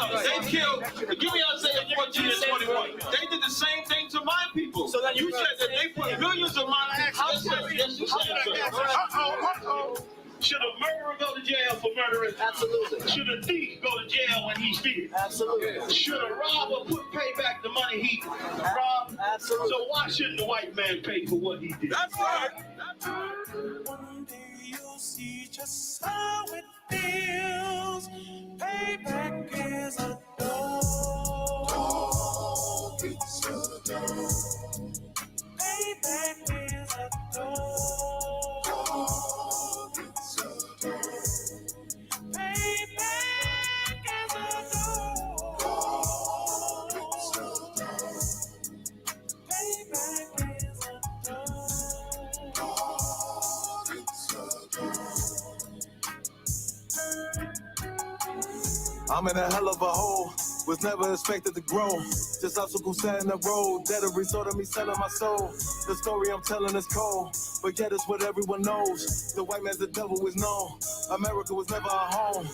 They killed, give me Isaiah 14 and 21. They did the same thing to my people. So then you said that they put millions of my access. Yes, you said. Should a murderer go to jail for murdering? Absolutely. Should a thief go to jail when he steals? Absolutely. Should a robber pay back the money he robbed? Absolutely. So why shouldn't the white man pay for what he did? That's right. That's right. One day you'll see just how it feels. Payback is a dog. It's a dog. Payback is a dog. I'm in a hell of a hole, was never expected to grow. Just obstacles set in the road, that a result of me selling my soul. The story I'm telling is cold, but yet it's what everyone knows. The white man's the devil is known. America was never our home.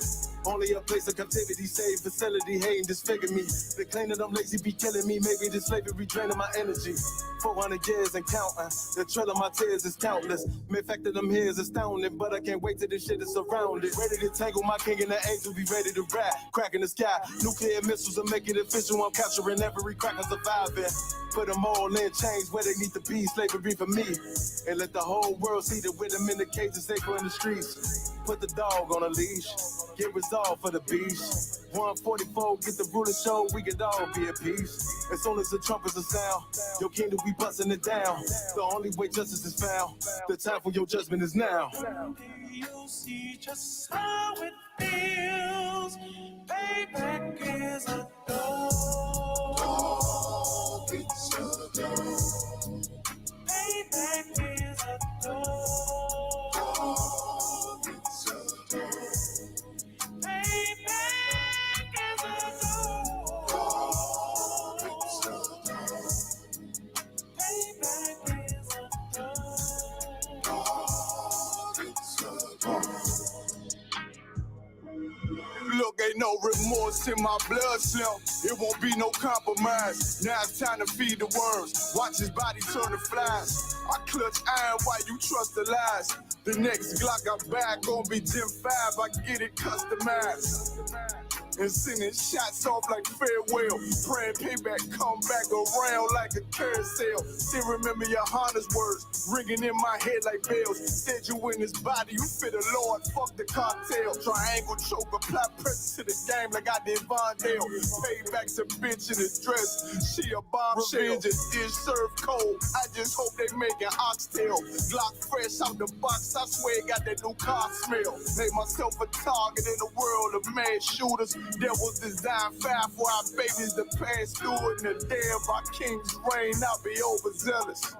Only a place of captivity, safe facility, hating, disfigure me. They claim that I'm lazy, be killing me. Maybe this slavery draining my energy. 400 years and counting. The trail of my tears is countless. The fact that I'm here is astounding, but I can't wait till this shit is surrounded. Ready to tangle my king and the angels, be ready to rap. Crack in the sky, nuclear missiles will make it official. I'm capturing every cracker surviving. Put them all in chains where they need to be. Slavery for me. And let the whole world see that with them in the cages, safer in the streets. Put the dog on a leash. Get resolved for the beast. 144, get the ruler show, we could all be at peace. As soon as the trumpets are sound, your kingdom we busting it down. The only way justice is found, the time for your judgment is now. You'll see just how it feels. Payback is a dog. It's a dog. Payback is a dog. It's a dog. Look, ain't no remorse in my blood cell. It won't be no compromise. Now it's time to feed the worms. Watch his body turn to flies. I clutch iron while you trust the lies. The next Glock I buy gon' be Gen 5. I get it customized. And sending shots off like farewell. Praying payback come back around like a carousel. Still remember YAHANNA's words ringing in my head like bells. Said you in his body, you fit the Lord, fuck the cartel. Triangle choke, apply pressure to the game like I did Vondale. Payback's a bitch in a dress, she a bombshell. Revenge is dish served cold, I just hope they make an oxtail. Glock fresh out the box, I swear it got that new car smell. Made myself a target in the world of mad shooters. That was designed fire for our babies to pass through in the day of our king's reign, not be overzealous.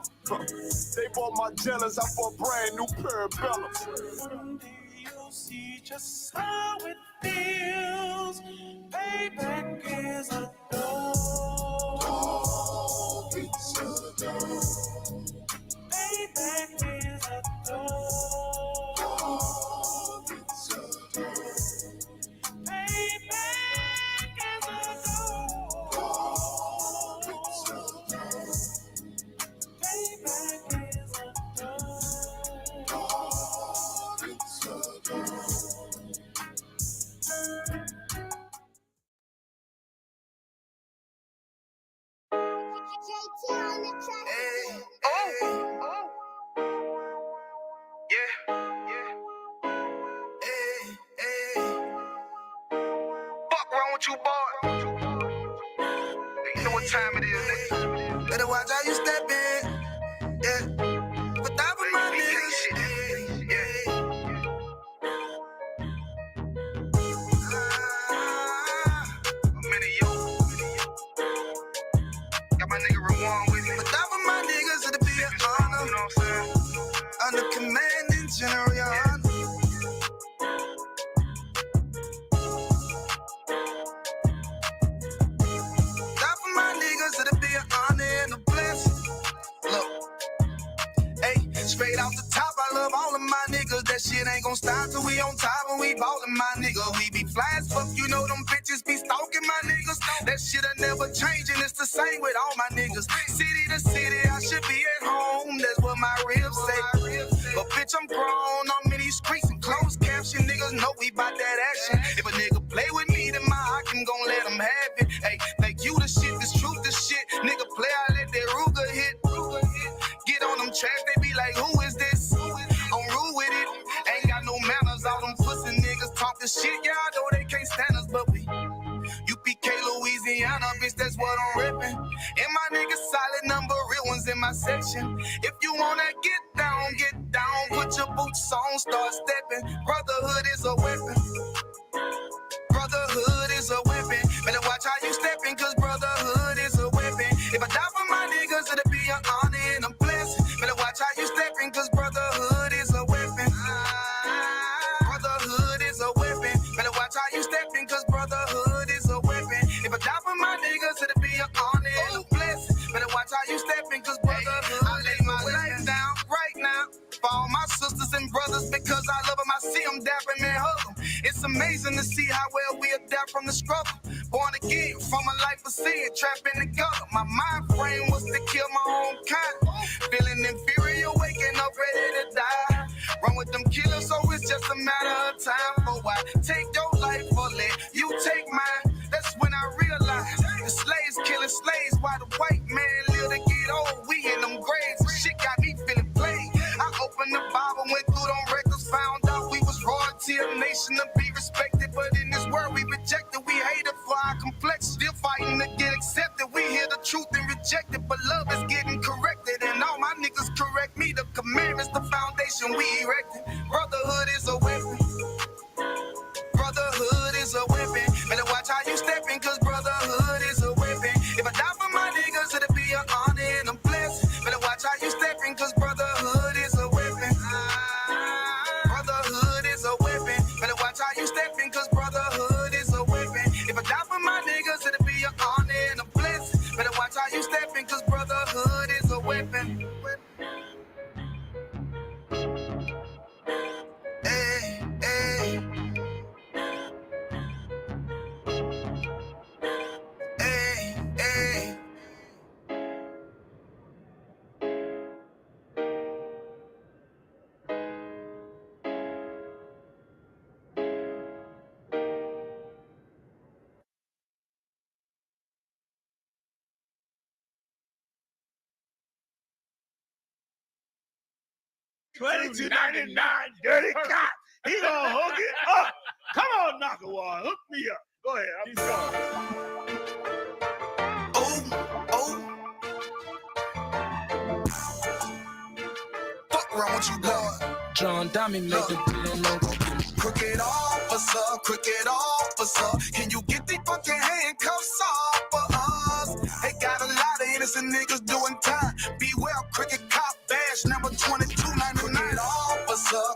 They bought my jealous, I bought brand new parabellums. One day you'll see just how it feels. Payback is a dog. It's a dog. Payback is a dog. It's a dog. You boy. You know what time it is, nigga. Better watch how you step in. Yeah. But that was my niggas. Yeah. Many yo. Got my nigga Rawan with me. But that was my niggas. It'll be an honor. You know what I'm saying? Under commanding General YAHANNA. Straight off the top, I love all of my niggas. That shit ain't gon' stop till we on top and we ballin', my nigga. We be fly as fuck, you know them bitches be stalking my niggas. That shit'll never change, and it's the same with all my niggas. City to city, I should be at home. That's what my ribs say. But bitch, I'm grown. I'm in these streets and closed caption. Niggas know we bout that action. If a nigga play with me, then my Hakim gon' let him have it. Hey, think you the shit, this truth the shit. Nigga play, I let that Ruger hit. Get on them tracks, they be like, who is this? I'm rude with it. Ain't got no manners. All them pussy niggas talking shit. Y'all know they can't stand us, but we U.P.K, Louisiana, bitch, that's what I'm ripping. And my niggas solid number, real ones in my section. If you wanna get down, put your boots on, start stepping. Brotherhood is a weapon. Brotherhood is a weapon. Better watch how you stepping, cause brotherhood is a weapon. If I die for my niggas, it'll be an honor and a blessing. Better watch how you stepping, cause brotherhood is a weapon. Brotherhood is a weapon. Better watch how you stepping, cause brotherhood is a weapon. If I die for my niggas, it'll be an honor and a blessing. Better watch how you stepping, cause brotherhood. I lay my life down right now for all my sisters and brothers, because I love them. I see them dapping and hug them. It's amazing to see how well we adapt from the struggle. Born again from a life of sin, trapped in the gutter. My mind frame was to kill my own kind. Feeling inferior, waking up ready to die. Run with them killers, so it's just a matter of time. For I take your life or let you take mine. That's when I realized the slaves killing slaves while the white man live to get old. We in them graves, and shit got me feeling played. I opened the Bible, went through them records, found out we was royalty, a nation to be respected. But in this world we rejected, we hated for our complex. Still fighting to get accepted. We hear the truth and reject it, but love is getting corrected. And all my niggas correct me. The commandments, the foundation we erected. Brotherhood is a weapon. Brotherhood is a weapon. Better watch how you stepping, cause brotherhood is a weapon. If I die for my niggas, it'll be an honor and a blessing. Better watch how you stepping, cause brotherhood is a weapon. Brotherhood is a weapon. Better watch how you stepping, cause brotherhood is a weapon. If I die for my niggas, it'll be an honor and a blessing. Better watch how you stepping, cause brotherhood is a weapon. Hey, hey. Hey, hey. $22.99, dirty cop. He gonna hook it up. Come on, Nakawar, hook me up. Go ahead, I'm going. Oh. Fuck around with you, blood. John Dummy made the bill logo. Crooked officer, can you get the fucking handcuffs off for us? They got a lot of innocent niggas doing time. Beware, crooked cop badge number 2299.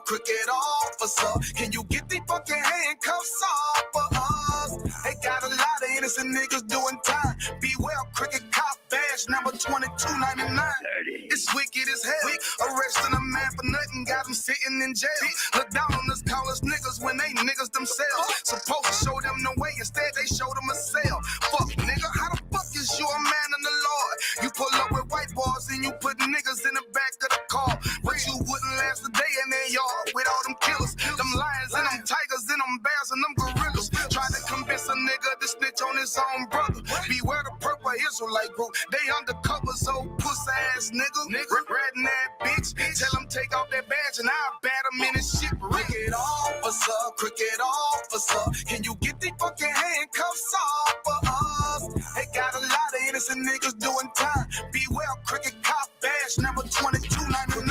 Crooked officer, can you get the fucking handcuffs off for us? They got a lot of innocent niggas doing time. Beware, crooked cop badge number 2299. It's wicked as hell. Arresting a man for nothing, got him sitting in jail. Look down on us, call us niggas when they niggas themselves. Supposed to show them the way, instead they showed them a cell. Fuck nigga, how the fuck is you a man in the Lord? You pull up with white boys and you put niggas in the back of the car. But you wouldn't last a day in their yard with all them killers, them lions and them tigers and them bears and them gorillas. Try to convince a nigga to snitch on his own brother. Beware the purple Israelite group, they undercover, so pussy ass nigga. Regretting that bitch, tell him take off that badge and I'll bat him in his shit. Crooked officer, can you get the fucking handcuffs off for us? They got a lot of innocent niggas doing time. Beware, crooked cop badge number 2299.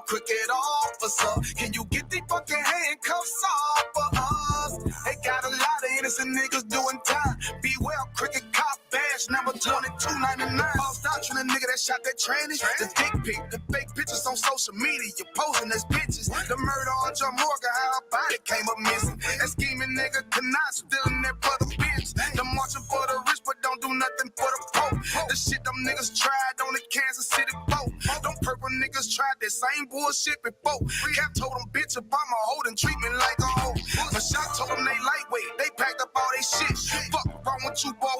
Crooked officer, can you get the fucking handcuffs off for us? They got a lot of innocent niggas doing time. Beware, crooked cop badge number 2299. False doctrine, a nigga that shot that tranny. The dick pic, the fake pictures on social media, you posing as bitches. The murder on John Morgan, how a body came up missing. That scheming nigga cannot stealing that brother bitch. The marching for the rich, but don't do nothing for the poor. The shit them niggas tried on the Kansas City boat. Them purple niggas tried that same bullshit before. Cap told them bitch Obama holding treatment like a hoe. But shot told them they lightweight, they packed up all they shit. Fuck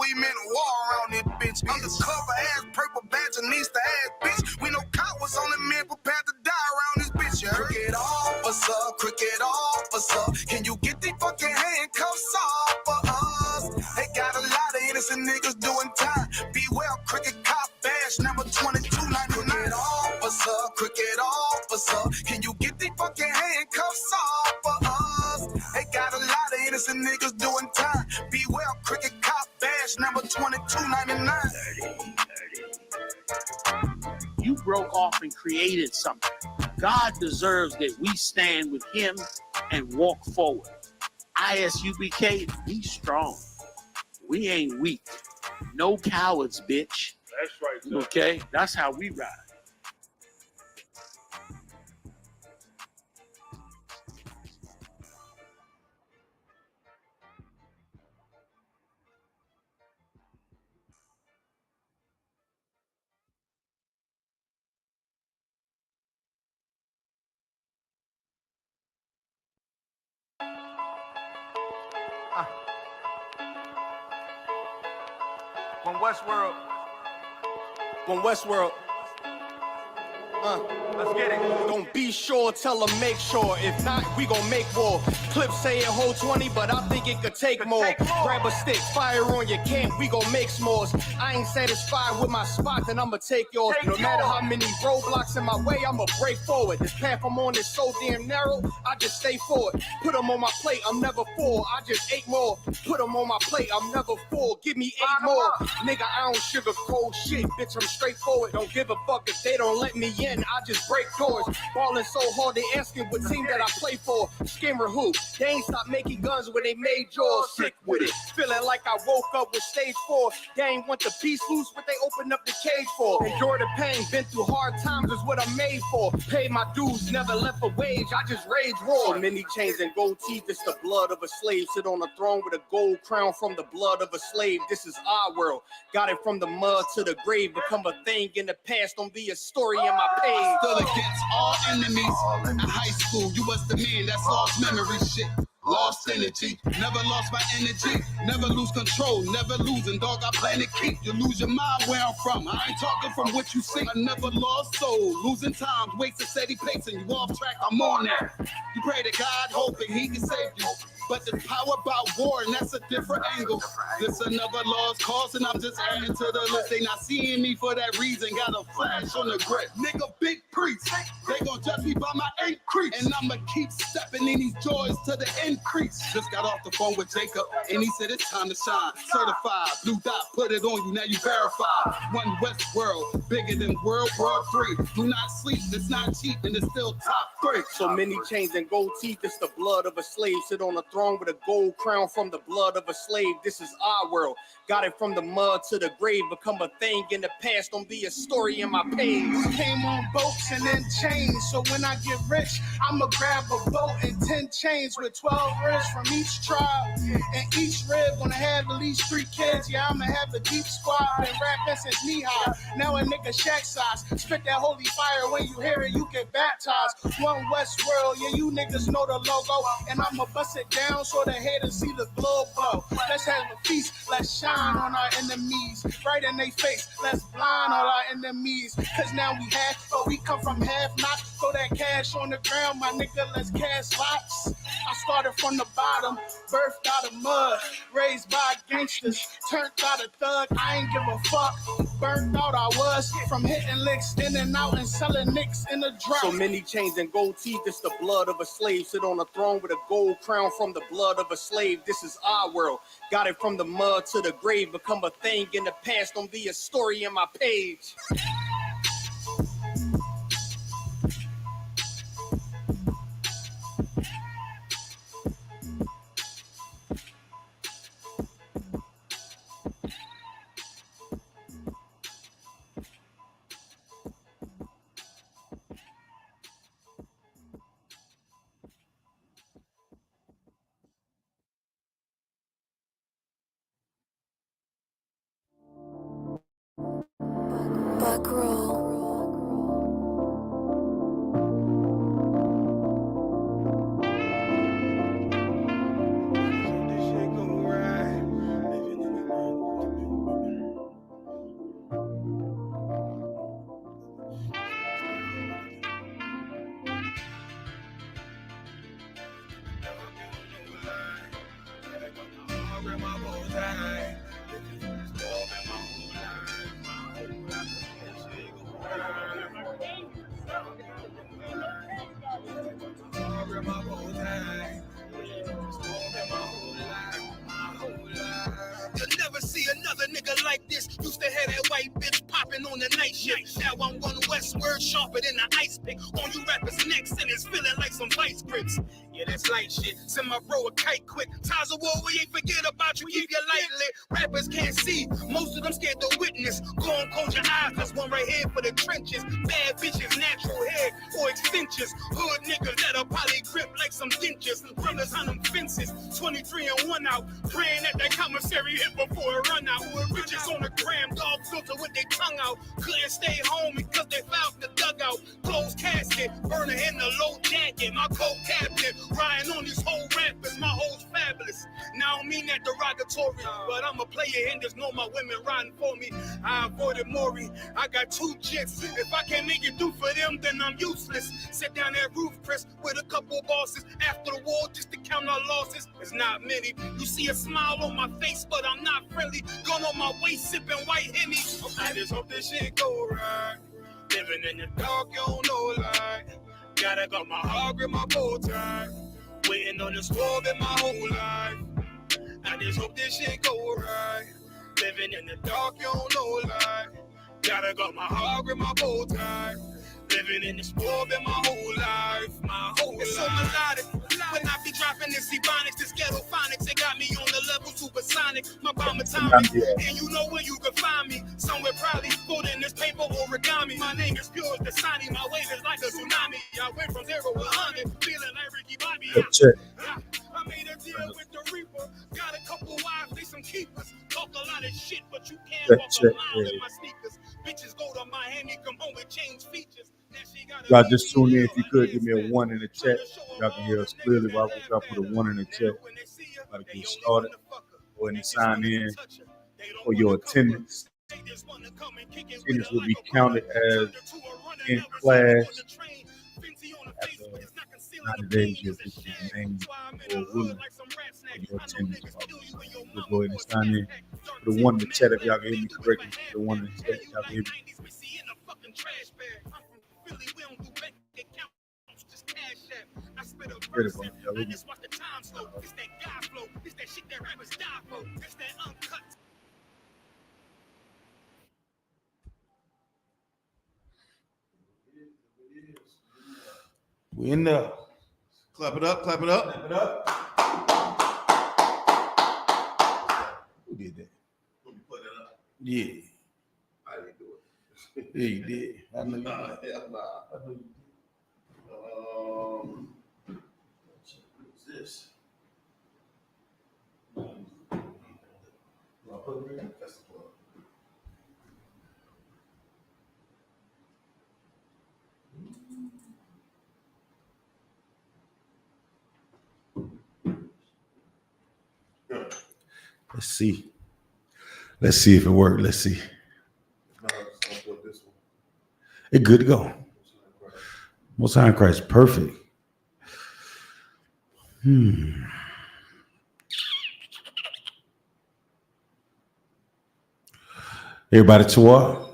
we meant war around this bitch. Undercover ass, purple badge, and Easter ass bitch. We know cowards on the men prepared to die around this bitch. Yeah. Cricket officer, can you get these fucking handcuffs off for us? They got a lot of innocent niggas doing time. Be well, cricket cop badge number 2299. Cricket officer, can you get these fucking handcuffs off for us? They got a lot of innocent niggas doing time. Be well, cricket cop badge number 2299. You broke off and created something. God deserves that we stand with him and walk forward. I.S.U.P.K, we strong. We ain't weak. No cowards, bitch. That's right, sir. Okay? That's how we ride. When Westworld, let's get it. Don't be sure, tell them make sure. If not, we gon' make war. Clips say it hold 20, but I think it could take more. Grab a stick, fire on your camp, we gon' make s'mores. I ain't satisfied with my spot, then I'ma take yours. No matter how many roadblocks in my way, I'ma break forward. This path I'm on is so damn narrow, I just stay forward. Put them on my plate, I'm never full, I just ate more. Put them on my plate, I'm never full, give me 8 more. Nigga, I don't sugarcoat shit, bitch, I'm straightforward. Don't give a fuck if they don't let me in, I just break doors. Ballin' so hard, they asking what team that I play for. Skimmer who? They ain't stopped making guns when they made yours. Sick with it. Feeling like I woke up with stage 4. They ain't want the beast loose, but they opened up the cage for. Endure the pain, been through hard times is what I'm made for. Paid my dues, never left a wage, I just rage raw. So many chains and gold teeth, it's the blood of a slave. Sit on a throne with a gold crown from the blood of a slave. This is our world. Got it from the mud to the grave. Become a thing in the past, don't be a story in my page. Still against all enemies. In high school, you was the man that's lost memory shit. Lost energy, never lost my energy, never lose control, never losing, dog, I plan to keep. You lose your mind where I'm from, I ain't talking from what you see. I never lost soul, losing times, wasting steady pacing, you off track, I'm on that. You pray to God, hoping he can save you. But there's power about war, and that's a different angle. This another lost cause, and I'm just adding to the list. They not seeing me for that reason. Got a flash on the grip. Nigga, big priest. They gon' judge me by my increase. And I'ma keep stepping in these joys to the increase. Just got off the phone with Jacob, and he said it's time to shine. Certified, blue dot, put it on you, now you verified. One West world, bigger than World War 3. Do not sleep, it's not cheap, and it's still top 3. So many chains and gold teeth, it's the blood of a slave. Sit on a throne with a gold crown from the blood of a slave. This is our world. Got it from the mud to the grave. Become a thing in the past, don't be a story in my page. Came on boats and then chains. So when I get rich, I'ma grab a boat and 10 chains with 12 ribs from each tribe. And each rib gonna have at least 3 kids. Yeah, I'ma have the deep squad. Been rapping since knee high. Now a nigga shack size. Spit that holy fire. When you hear it, you get baptized. One West world, yeah, you niggas know the logo. And I'ma bust it down so the haters see the glow glow. Let's have a feast, let's shine on our enemies. Right in their face, let's blind all our enemies. Cause now we have, but we come from half not. Throw that cash on the ground, my nigga, let's cast lots. I started from the bottom, birthed out of mud, raised by gangsters, turned out a thug, I ain't give a fuck. Burnt out I was, from hitting licks in and out and selling nicks in the drop. So many chains and gold teeth, it's the blood of a slave. Sit on a throne with a gold crown from the blood of a slave. This is our world. Got it from the mud to the grave. Become a thing in the past, don't be a story in my page. Back row. grab my whole time. Smoking my whole life, my whole life. You'll never see another nigga like this. Used to have that white bitch popping on the night shift. Now I'm one westward, sharper than an ice pick. On you rappers' necks, and it's feeling like some vice grips. Yeah, that's light shit. Send my bro a kite quick. Ties of war, we ain't forget about you. Keep your light lit. Rappers can't see. Most of them scared to witness. Go and close your eyes. There's one right here for the trenches. Bad bitches, natural hair or extensions. Hood niggas that'll probably grip like some dentures. Brothers on them fences. 23 and 1 out. Praying that that commissary hit before it run out. Bitches on the gram, dog filter with their tongue out. Couldn't stay home because they found the dugout. Closed casket, burner in the low jacket. My coat captain, riding on these whole rappers. My hoes fabulous. Now I don't mean that derogatory, but I'm a player and there's no my women riding for me. I avoided Maury. I got 2 jits. If I can't make it do for them, then I'm useless. Sit down that roof, Chris, with a couple bosses. After the war, just to count our losses. It's not many. You see a smile on my face, but I'm not friendly. Gun on my waist, sipping white Henny. I just hope this shit go right. Living in the dark, you don't know light. Gotta got my heart grip, my bow tie. Waiting on the storm in my whole life. I just hope this shit go right. Living in the dark, you don't know light. Gotta got my heart grip, my bow tie. Living in the storm in my whole life. My whole life. It's so melodic. When I be dropping this ebonics, this ghetto phonics, it got me on the level supersonic. My bomb atomic, and you know where you can find me. Somewhere probably folding this paper origami. My name is pure as the Sani. My wave is like a tsunami. I went from 0 to 100, feeling like Ricky Bobby. I made a deal with the Reaper. Got a couple wives, they some keepers. Talk a lot of shit, but you can't walk a mile in my sneakers. Bitches go to Miami, come home with change features. Y'all just tune in. If you could give me a 1 in the chat, y'all can hear us clearly. While y'all put a 1 in the chat, about to get started. Go ahead and sign in for your attendance. Attendance will be counted as in class. After 90 days, you'll get your name or ruling for your attendance. Just go ahead and sign in. Put a 1 in the chat if y'all can hear me correctly. Put a 1 in the chat if y'all can hear me. Ready for it, y'all. We in there. Clap it up, clap it up. Clap it up. Who did that? Let me put it up. Yeah. I didn't do it. Yeah, you did. I know you did. I know you did. What's this? That's the plug. Let's see. Let's see if it worked. Let's see. It's good to go. Most High in Christ, perfect. Everybody to what?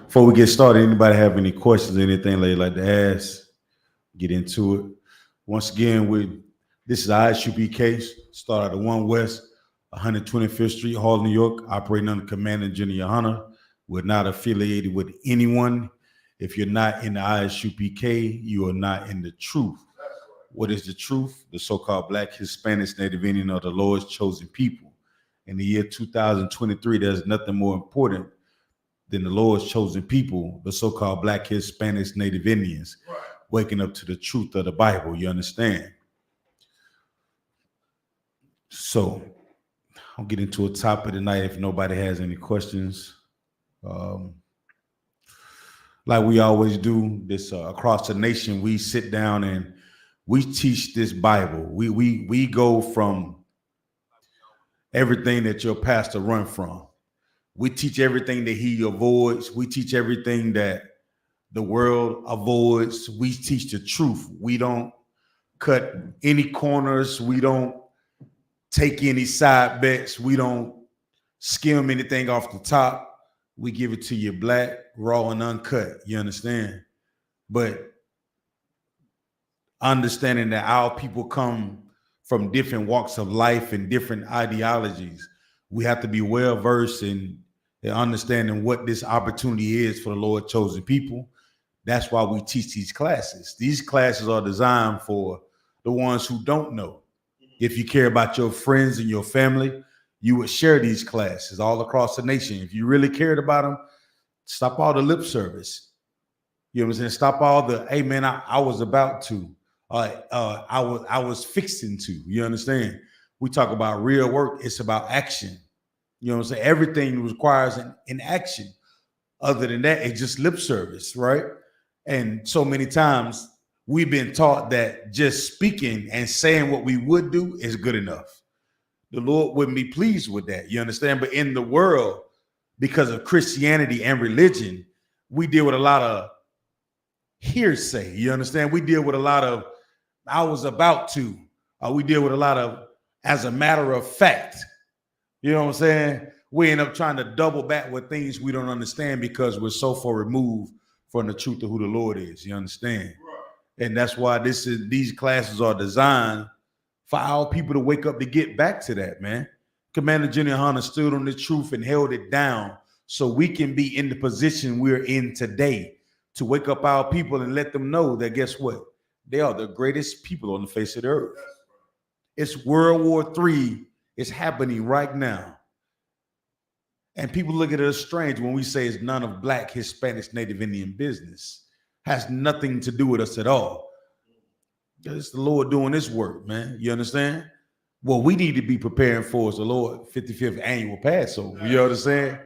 Before we get started, anybody have any questions, anything they'd like to ask? Get into it. Once again, this is I.S.U.P.K, start at the 1 West, 125th Street, Hall, New York, operating under Commander General YAHANNA. We're not affiliated with anyone. If you're not in the I.S.U.P.K, you are not in the truth. What is the truth? The so-called Black, Hispanics, Native Indian are the Lord's chosen people. In the year 2023, there's nothing more important than the Lord's chosen people, the so-called Black, Hispanics, Native Indians, waking up to the truth of the Bible. You understand? So I'll get into a topic tonight if nobody has any questions. Like we always do, this across the nation, we sit down and we teach this Bible. We go from everything that your pastor run from. We teach everything that he avoids. We teach everything that the world avoids. We teach the truth. We don't cut any corners. We don't take any side bets. We don't skim anything off the top. We give it to you black, raw, and uncut. You understand? But understanding that our people come from different walks of life and different ideologies. We have to be well versed in understanding what this opportunity is for the Lord chosen people. That's why we teach these classes. These classes are designed for the ones who don't know. If you care about your friends and your family, you would share these classes all across the nation. If you really cared about them, stop all the lip service. You know what I'm saying? Stop all the, hey man, I was about to, I was fixing to. You understand? We talk about real work. It's about action. You know what I'm saying? Everything requires an action. Other than that, it's just lip service, right? And so many times we've been taught that just speaking and saying what we would do is good enough. The Lord wouldn't be pleased with that. You understand? But in the world, because of Christianity and religion, we deal with a lot of hearsay. You understand? We deal with a lot of, I was about to. We deal with a lot of, as a matter of fact. You know what I'm saying? We end up trying to double back with things we don't understand because we're so far removed from the truth of who the Lord is. You understand? Right. And that's why these classes are designed for our people to wake up to get back to that, man. Commander General YAHANNA stood on the truth and held it down so we can be in the position we're in today to wake up our people and let them know that, guess what? They are the greatest people on the face of the earth. It's World War III. It's happening right now. And people look at us strange when we say it's none of Black, Hispanics, Native Indian business. Has nothing to do with us at all. It's the Lord doing this work, man. You understand? What we need to be preparing for is the Lord 55th annual Passover. You understand?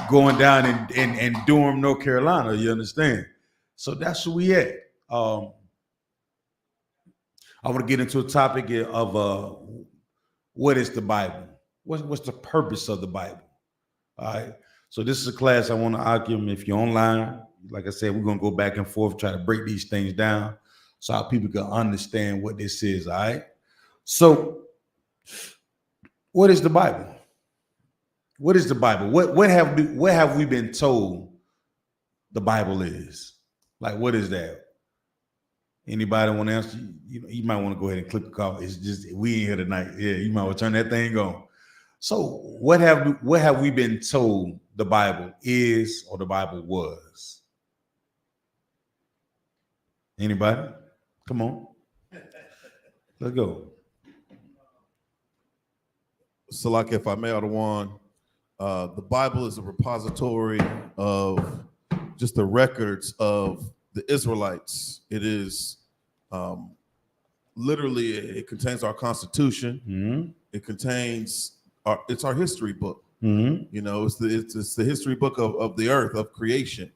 Going down in Durham, North Carolina. You understand? So that's where we at. I want to get into a topic of what is the Bible? What's the purpose of the Bible? All right. So this is a class I want to argue. If you're online, like I said, we're going to go back and forth, try to break these things down so our people can understand what this is. All right. So what is the Bible? What is the Bible? What have we been told the Bible is? Like, what is that? Anybody want to answer? You might want to go ahead and click the call. It's just, we ain't here tonight. Yeah, you might want to turn that thing on. So what have we been told the Bible is or the Bible was? Anybody? Come on. Let's go. Salak, if I may, Adawan, the Bible is a repository of just the records of the Israelites. It is literally, it contains our Constitution. Mm-hmm. It contains it's our history book. Mm-hmm. You know, it's the history book of the earth, of creation,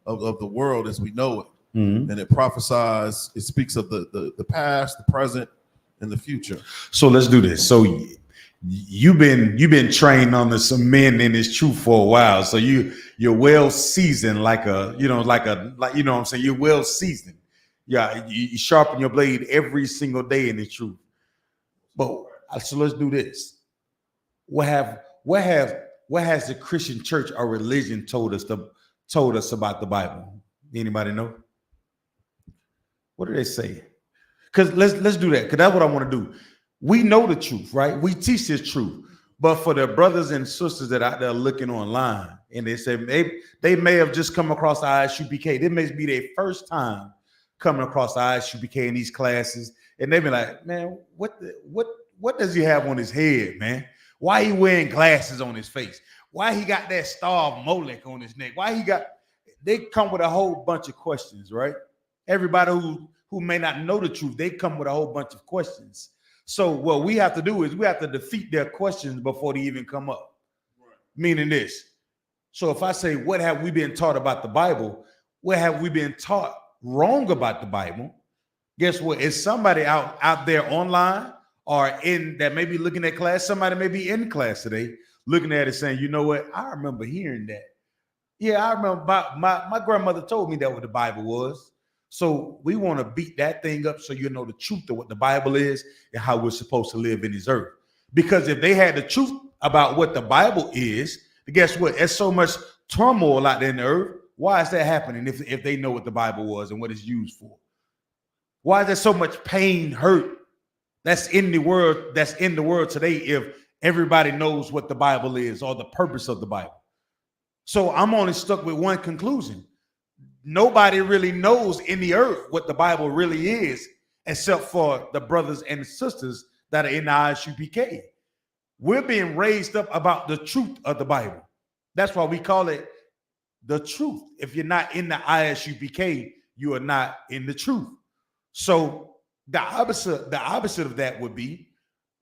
of the world as we know it. Mm-hmm. And it prophesies, it speaks of the past, the present, and the future. So let's do this. So you've been trained on some men in this truth for a while. So you're well seasoned, like you know what I'm saying? You're well seasoned. Yeah, you sharpen your blade every single day in the truth. But so let's do this. What has the Christian church or religion told us about the Bible? Anybody know? What do they say? Because let's do that. Because that's what I want to do. We know the truth, right? We teach this truth. But for the brothers and sisters that are out there looking online, and they say they may have just come across the I.S.U.P.K. This may be their first time coming across the I.S.U.P.K. in these classes, and they be like, man, what does he have on his head, man? Why he wearing glasses on his face? Why he got that star of Molech on his neck? They come with a whole bunch of questions, right? Everybody who may not know the truth, they come with a whole bunch of questions. So what we have to do is we have to defeat their questions before they even come up. Right. Meaning this. So if I say, what have we been taught about the Bible? What have we been taught wrong about the Bible? Guess what? It's somebody out there online or in that may be looking at class. Somebody may be in class today looking at it saying, you know what? I remember hearing that. Yeah, I remember my grandmother told me that what the Bible was. So we want to beat that thing up so you know the truth of what the Bible is and how we're supposed to live in this earth. Because if they had the truth about what the Bible is, guess what? There's so much turmoil out there in the earth. Why is that happening if they know what the Bible was and what it's used for? Why is there so much pain, hurt that's in the world today if everybody knows what the Bible is or the purpose of the Bible? So I'm only stuck with one conclusion. Nobody really knows in the earth what the Bible really is, except for the brothers and sisters that are in the I.S.U.P.K. We're being raised up about the truth of the Bible. That's why we call it the truth. If you're not in the I.S.U.P.K, you are not in the truth. So the opposite of that would be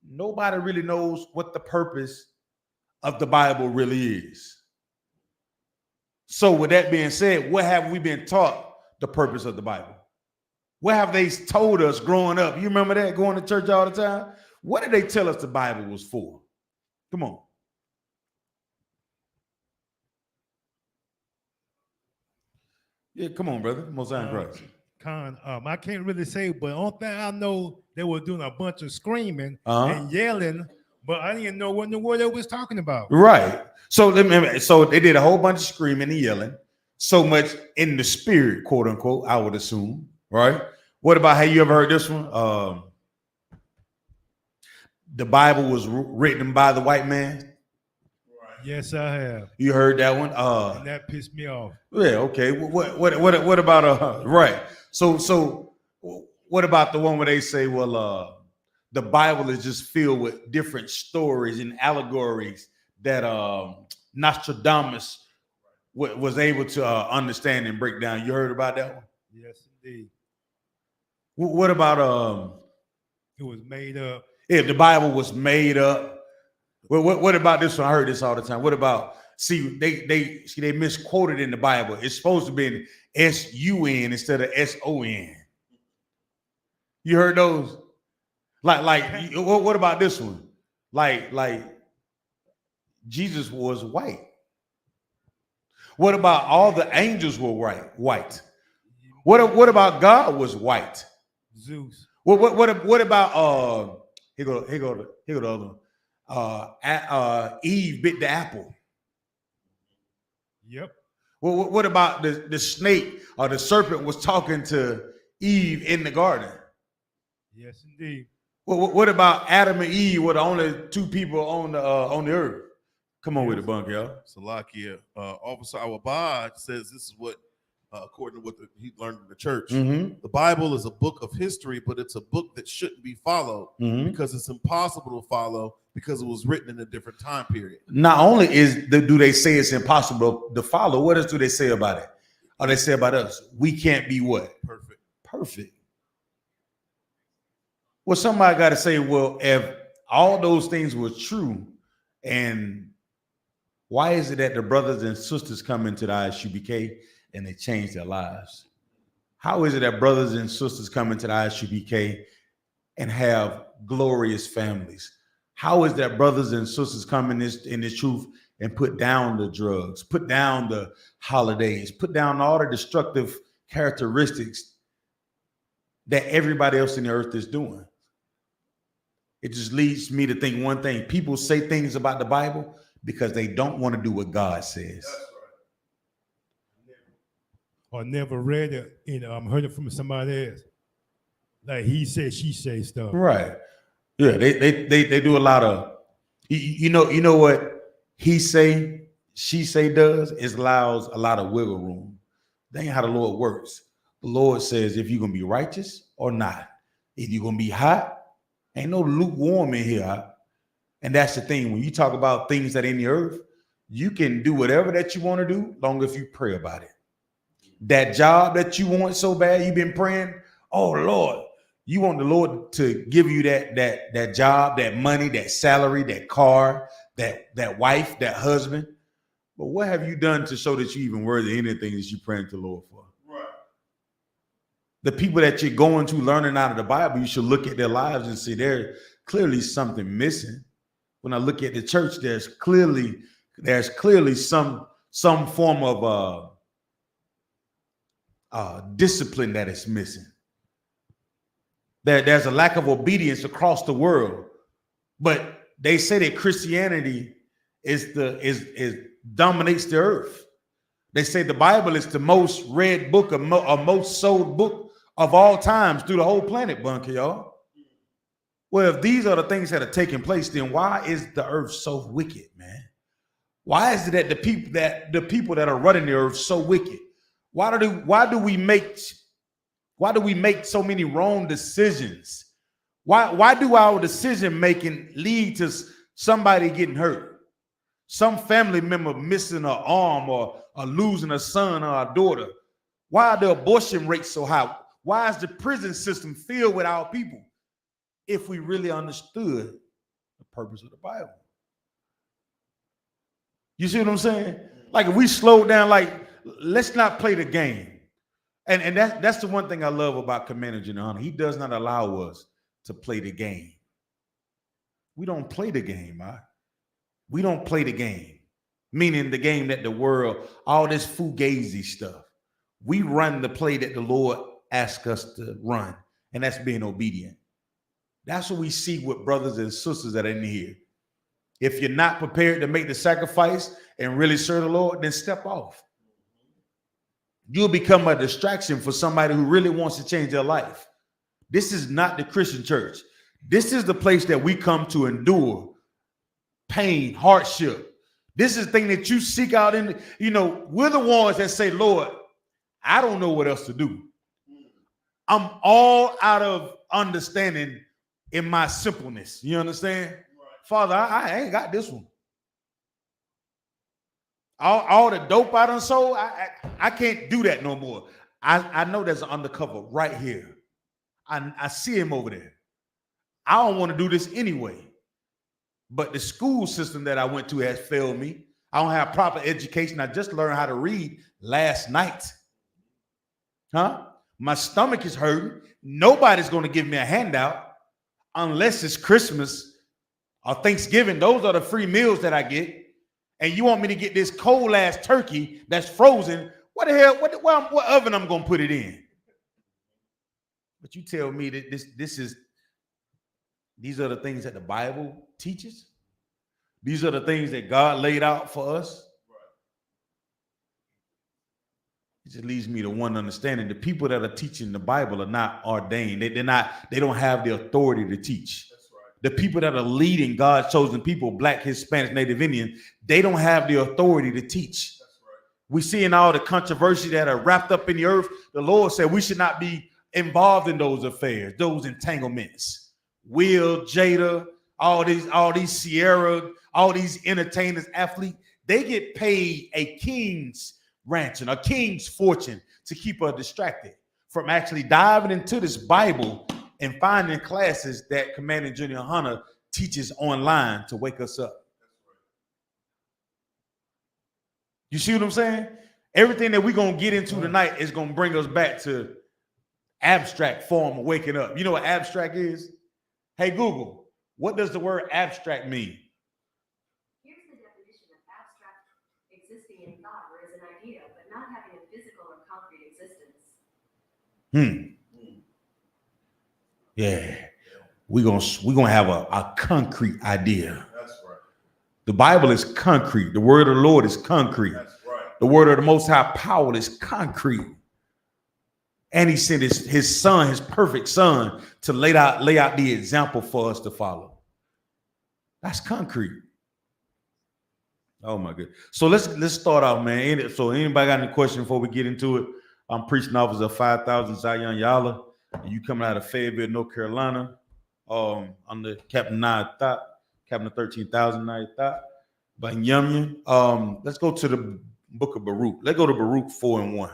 nobody really knows what the purpose of the Bible really is. So with that being said, what have we been taught the purpose of the Bible? What have they told us growing up? You remember that, going to church all the time? What did they tell us the Bible was for? Come on. Yeah, come on, brother. Most High in Christ. I can't really say, but only thing I know, they were doing a bunch of screaming and yelling, but I didn't know what in the world they was talking about. Right. So they did a whole bunch of screaming and yelling, so much in the spirit, quote unquote, I would assume. Right. What about, have you ever heard this one? The Bible was written by the white man. Yes, I have. You heard that one? And that pissed me off. Yeah. Okay. What about right? So what about the one where they say, well, the Bible is just filled with different stories and allegories that Nostradamus was able to understand and break down? You heard about that one? Yes, indeed. What about it was made up? If the Bible was made up. What about this one? I heard this all the time. What about, they misquoted in the Bible. It's supposed to be S-U-N instead of S-O-N. You heard those? Like what about this one? Like Jesus was white. What about all the angels were white? What about God was white? Zeus. What about here go the other one. Eve bit the apple. Yep. Well, what about the snake or the serpent was talking to Eve in the garden? Yes, indeed. Well, what about Adam and Eve were the only two people on the earth? Come on with it, bunk, y'all. Salakia. Officer Awabad says this is what, according to what he learned in the church, the Bible is a book of history, but it's a book that shouldn't be followed because it's impossible to follow because it was written in a different time period. Not only do they say it's impossible to follow, what else do they say about it? Or they say about us? We can't be what? Perfect. Well, somebody got to say, well, if all those things were true, and why is it that the brothers and sisters come into the I.S.U.P.K and they change their lives? How is it that brothers and sisters come into the I.S.U.P.K and have glorious families? How is that brothers and sisters come in this truth and put down the drugs, put down the holidays, put down all the destructive characteristics that everybody else in the earth is doing? It just leads me to think one thing. People say things about the Bible because they don't want to do what God says. Or never read it, heard it from somebody else. Like he said, she say stuff. Right. Yeah, they do a lot of, you know what he say, she say does is allows a lot of wiggle room. That ain't how the Lord works. The Lord says if you're gonna be righteous or not. If you're gonna be hot, ain't no lukewarm in here. And that's the thing. When you talk about things that are in the earth, you can do whatever that you want to do, long as you pray about it. That job that you want so bad, you've been praying, oh Lord, you want the Lord to give you that job, that money, that salary, that car, that wife, that husband. But what have you done to show that you even worthy of anything that you're praying to the Lord for? Right. The people that you're going to learning out of the Bible, you should look at their lives and see there's clearly something missing. When I look at the church, there's clearly some form of discipline that is missing. There's a lack of obedience across the world, but they say that Christianity dominates the earth. They say the Bible is the most read book or most sold book of all times through the whole planet, bunker, y'all. Well, if these are the things that are taking place, then why is the earth so wicked, man? Why is it that the people that are running the earth so wicked? Why do we make so many wrong decisions? Why do our decision making lead to somebody getting hurt? Some family member missing an arm or losing a son or a daughter? Why are the abortion rates so high? Why is the prison system filled with our people? If we really understood the purpose of the Bible. You see what I'm saying? Like if we slow down, like let's not play the game. And that's the one thing I love about Commander General Hunter. He does not allow us to play the game. We don't play the game, man. We don't play the game. Meaning the game that the world, all this fugazi stuff. We run the play that the Lord asks us to run, and that's being obedient. That's what we see with brothers and sisters that are in here. If you're not prepared to make the sacrifice and really serve the Lord, then step off. You'll become a distraction for somebody who really wants to change their life. This is not the Christian church. This is the place that we come to endure pain, hardship. This is the thing that you seek out in, we're the ones that say, Lord, I don't know what else to do. I'm all out of understanding in my simpleness. You understand? Right. Father, I ain't got this one. All the dope I done sold, I can't do that no more. I know there's an undercover right here. I see him over there. I don't want to do this anyway. But the school system that I went to has failed me. I don't have proper education. I just learned how to read last night. My stomach is hurting. Nobody's going to give me a handout unless it's Christmas or Thanksgiving. Those are the free meals that I get. And you want me to get this cold ass turkey that's frozen? What the hell? What oven I'm going to put it in? But you tell me that these are the things that the Bible teaches. These are the things that God laid out for us. It just leads me to one understanding. The people that are teaching the Bible are not ordained. They don't have the authority to teach. That's right. The people that are leading God's chosen people, Black, Hispanic, Native Indian, they don't have the authority to teach. That's right. We see in all the controversy that are wrapped up in the earth, the Lord said we should not be involved in those affairs, those entanglements. Will, Jada, all these Sierra, all these entertainers, athletes, they get paid a king's ransom, a king's fortune to keep us distracted from actually diving into this Bible and finding classes that Commander Junior Hunter teaches online to wake us up. You see what I'm saying? Everything that we're going to get into tonight is going to bring us back to abstract form of waking up. You know what abstract is? Hey, Google, what does the word abstract mean? Here's the definition of abstract: existing in thought, or as an idea, but not having a physical or concrete existence. Yeah, we're gonna have a concrete idea. That's right. The Bible is concrete. The word of the Lord is concrete. That's right. The word of the Most High Power is concrete. And he sent his son, his perfect son, to lay out the example for us to follow. That's concrete. Oh my goodness. So let's start out, man. So anybody got any questions before we get into it? I'm preaching officer of 5,000 Zion Yala. And you coming out of Fayetteville, North Carolina. Under Captain 13,000 Nayat. By Yumyan. Let's go to the book of Baruch. Let's go to Baruch 4:1.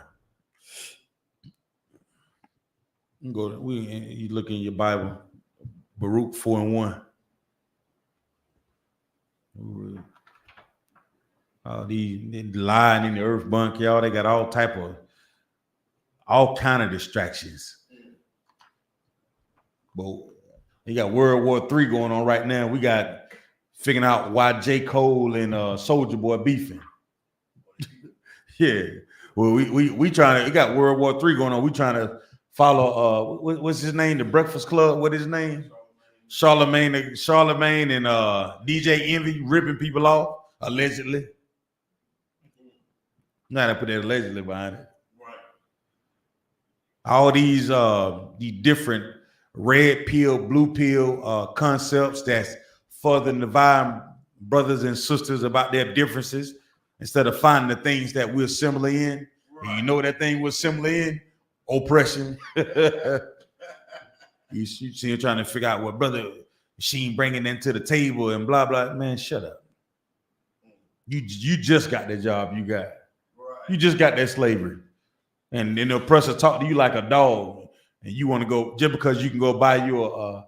You look in your Bible, Baruch 4:1. These lying in the earth bunk, y'all. They got all kind of distractions. But you got World War III going on right now. We got figuring out why J. Cole and Soulja Boy beefing. Yeah. Well, we trying to. We got World War III going on. We trying to follow what's his name? The Breakfast Club. What is his name? Charlemagne and DJ Envy ripping people off allegedly. Now I put that allegedly behind it. all these different red pill, blue pill concepts that's further divide brothers and sisters about their differences instead of finding the things that we're similar in. Right. And you know that thing we're similar in? Oppression. you see, you're trying to figure out what brother she bringing into the table and blah blah. Man, shut up. You just got the job you got. Right. You just got that slavery, and then the oppressor talk to you like a dog, and you want to go just because you can go buy you a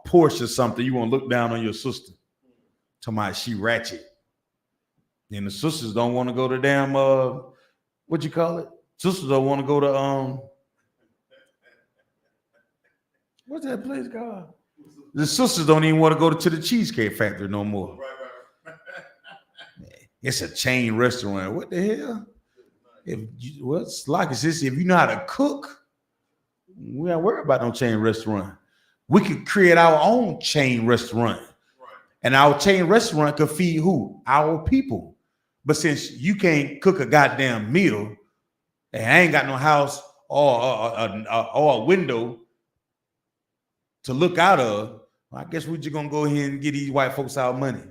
Porsche or something. You want to look down on your sister. Talking about she ratchet, and the sisters don't want to go to damn what you call it? Sisters don't want to go to what's that place called? The sisters don't even want to go to the Cheesecake Factory no more. Right. It's a chain restaurant. What the hell? What's like is this? If you know how to cook, we don't worry about no chain restaurant. We could create our own chain restaurant. Right. And our chain restaurant could feed who? Our people. But since you can't cook a goddamn meal, and I ain't got no house or a window to look out of, I guess we're just gonna go ahead and get these white folks our money.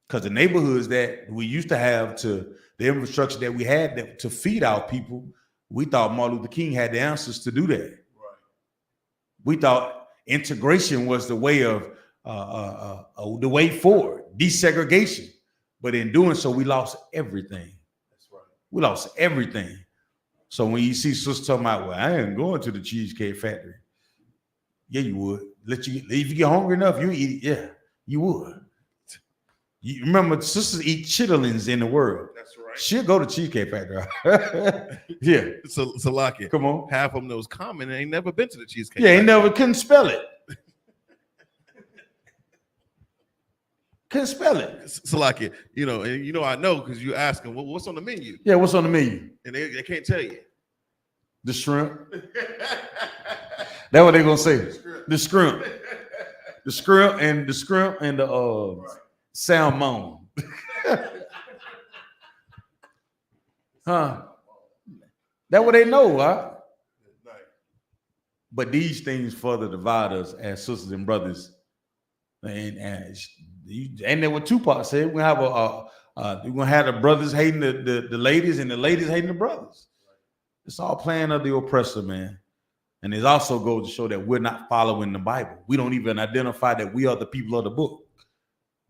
Because the neighborhoods that we used to have, to the infrastructure that we had to feed our people, we thought Martin Luther King had the answers to do that. Right. We thought integration was the way of the way forward, desegregation. But in doing so, we lost everything. That's right. We lost everything. So when you see sisters talking about, well, I ain't going to the Cheesecake Factory. Yeah, you would. If you get hungry enough, you eat it. Yeah, you would. You remember, sisters eat chitterlings in the world. That's right. She'll go to Cheesecake Factory. Yeah. So like it. Come on. Half of them that was common ain't never been to the Cheesecake Factory. Factory. Couldn't spell it. Couldn't spell it. So like it, I know because you ask them, what's on the menu? Yeah, what's on the menu? And they can't tell you. The shrimp. That's what they're gonna say. The shrimp. The shrimp and the right. Salmon. Huh? That's what they know, huh? But these things further divide us as sisters and brothers. And there were Tupac said we're gonna have the brothers hating the ladies and the ladies hating the brothers. It's all plan of the oppressor, man. And it also goes to show that we're not following the Bible. We don't even identify that we are the people of the book.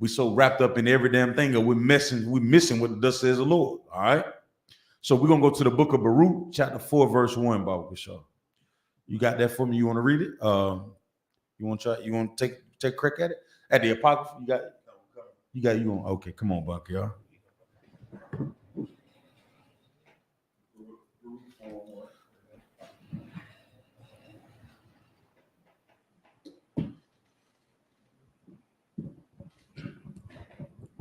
We're so wrapped up in every damn thing, or we're missing what thus says the Lord. All right. So we're gonna go to the book of Baruch, chapter 4, verse 1, Baba Kishore. You got that for me? You want to read it? You want to try? You want to take a crack at it? At the Apocrypha, you got. Okay, come on, Buck, y'all.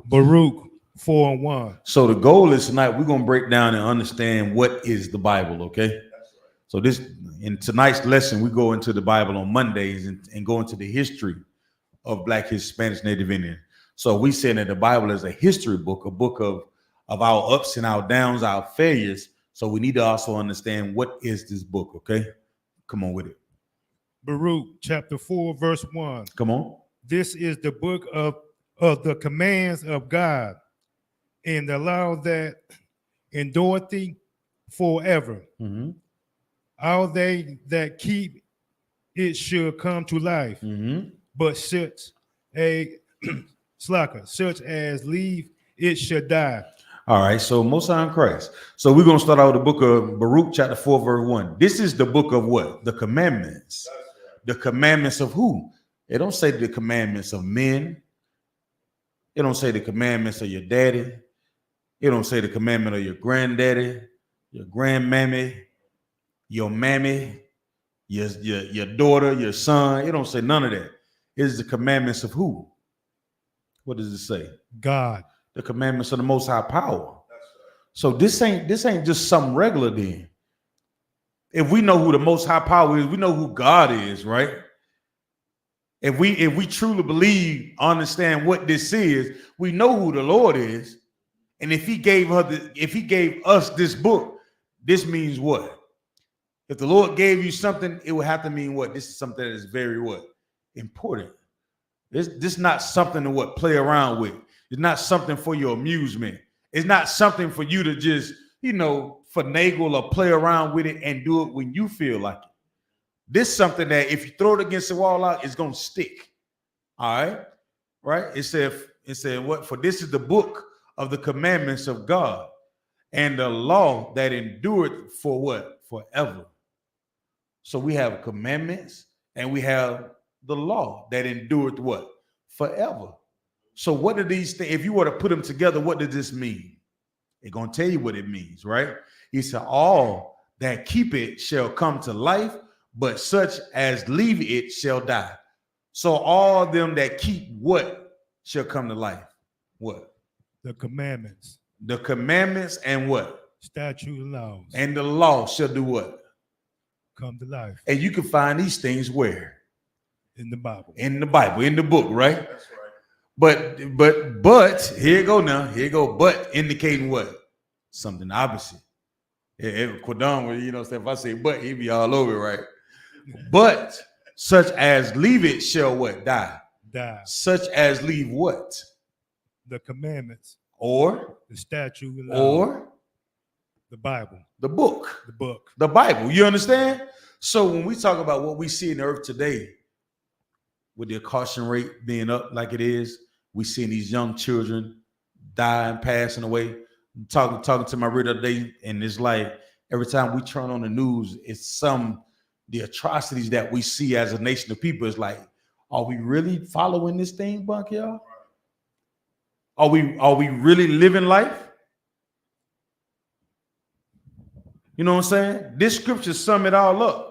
Baruch 4:1. So the goal is tonight we're gonna break down and understand what is the Bible. Okay. So in tonight's lesson, we go into the Bible on Mondays and go into the history of Black, Hispanic, Native Indian. So we say that the Bible is a history book, a book of our ups and our downs, our failures. So we need to also understand what is this book. Okay. Come on with it. Baruch chapter 4, verse 1. Come on. This is the book of the commands of God, and the law that endureth forever. Mm-hmm. All they that keep it should come to life, mm-hmm. but such as leave it should die. All right, so Most High in Christ. So we're going to start out with the book of Baruch, chapter 4, verse 1. This is the book of what? The commandments. The commandments of who? It don't say the commandments of men. It don't say the commandments of your daddy. It don't say the commandment of your granddaddy, your grandmammy, your mammy, your daughter, your son. It don't say none of that. It is the commandments of who? What does it say? God. The commandments of the Most High Power. So this ain't just something regular then. If we know who the Most High Power is, we know who God is, right? If we truly believe, understand what this is, we know who the Lord is. And if he gave us this book, this means what? If the Lord gave you something, it would have to mean what? This is something that is very what? Important. This is not something to what? Play around with. It's not something for your amusement. It's not something for you to just, finagle or play around with it and do it when you feel like it. This is something that if you throw it against the wall out, it's going to stick. All right? Right? It said what? For this is the book of the commandments of God and the law that endured for what? Forever. So we have commandments and we have the law that endured what? Forever. So what are these things? If you were to put them together, what does this mean? It's going to tell you what it means, right? He said, all that keep it shall come to life, but such as leave it shall die. So all them that keep what shall come to life? What? The commandments. The commandments and what? Statute and laws. And the law shall do what? Come to life. And you can find these things where? In the Bible. In the Bible, in the book, right? That's right. But here you go now. Here you go. But indicating what? Something opposite. Quadon, if I say but, he'd be all over, right? But such as leave it shall what? Die. Die. Such as leave what? The commandments. Or? The statute and laws. Or? The Bible. The book. The book. The Bible. You understand? So when we talk about what we see in the earth today, with the incarceration rate being up like it is, we seeing these young children dying, passing away. I'm talking to my reader today, and it's like every time we turn on the news, it's the atrocities that we see as a nation of people. Is like, are we really following this thing, Bunk, y'all? Are we really living life? You know what I'm saying? This scripture sum it all up.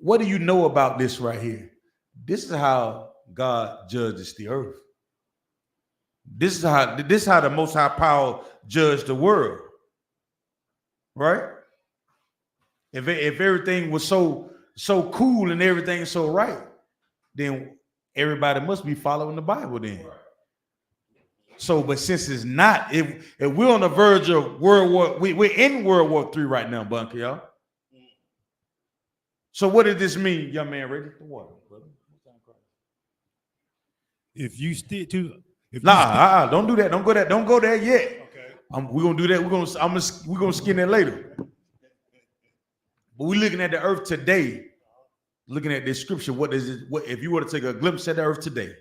What do you know about this right here? This is how God judges the earth. This is how the Most High Power judged the world. Right? If everything was so cool and everything so right, then everybody must be following the Bible then. So, but since it's not, if we're on the verge of World War, we're in World War III right now, Bunker, y'all. So what does this mean, young man? Ready for water, brother? If you stick to, don't do that. Don't go there yet. Okay. We're gonna do that. We're gonna skin that later. But we're looking at the earth today. Looking at this scripture, what if you were to take a glimpse at the earth today?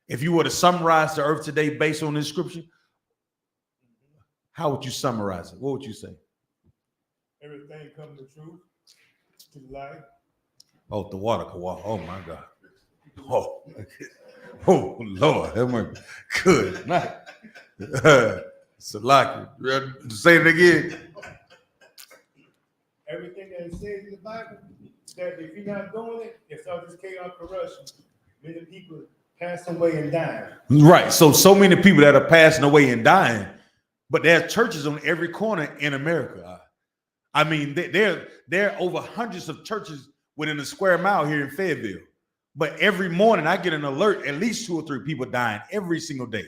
If you were to summarize the earth today based on this scripture, how would you summarize it? What would you say? Everything comes to truth, to life. Oh, the water can walk. Oh my God. Oh Lord. Good night. Salaki. Say it again. Everything that is said in the Bible, that if you're not doing it, it's all this chaos, corruption. Many people passing away and dying. Right. So many people that are passing away and dying, but there are churches on every corner in America. I mean, there are over hundreds of churches within a square mile here in Fayetteville. But every morning I get an alert, at least 2 or 3 people dying every single day.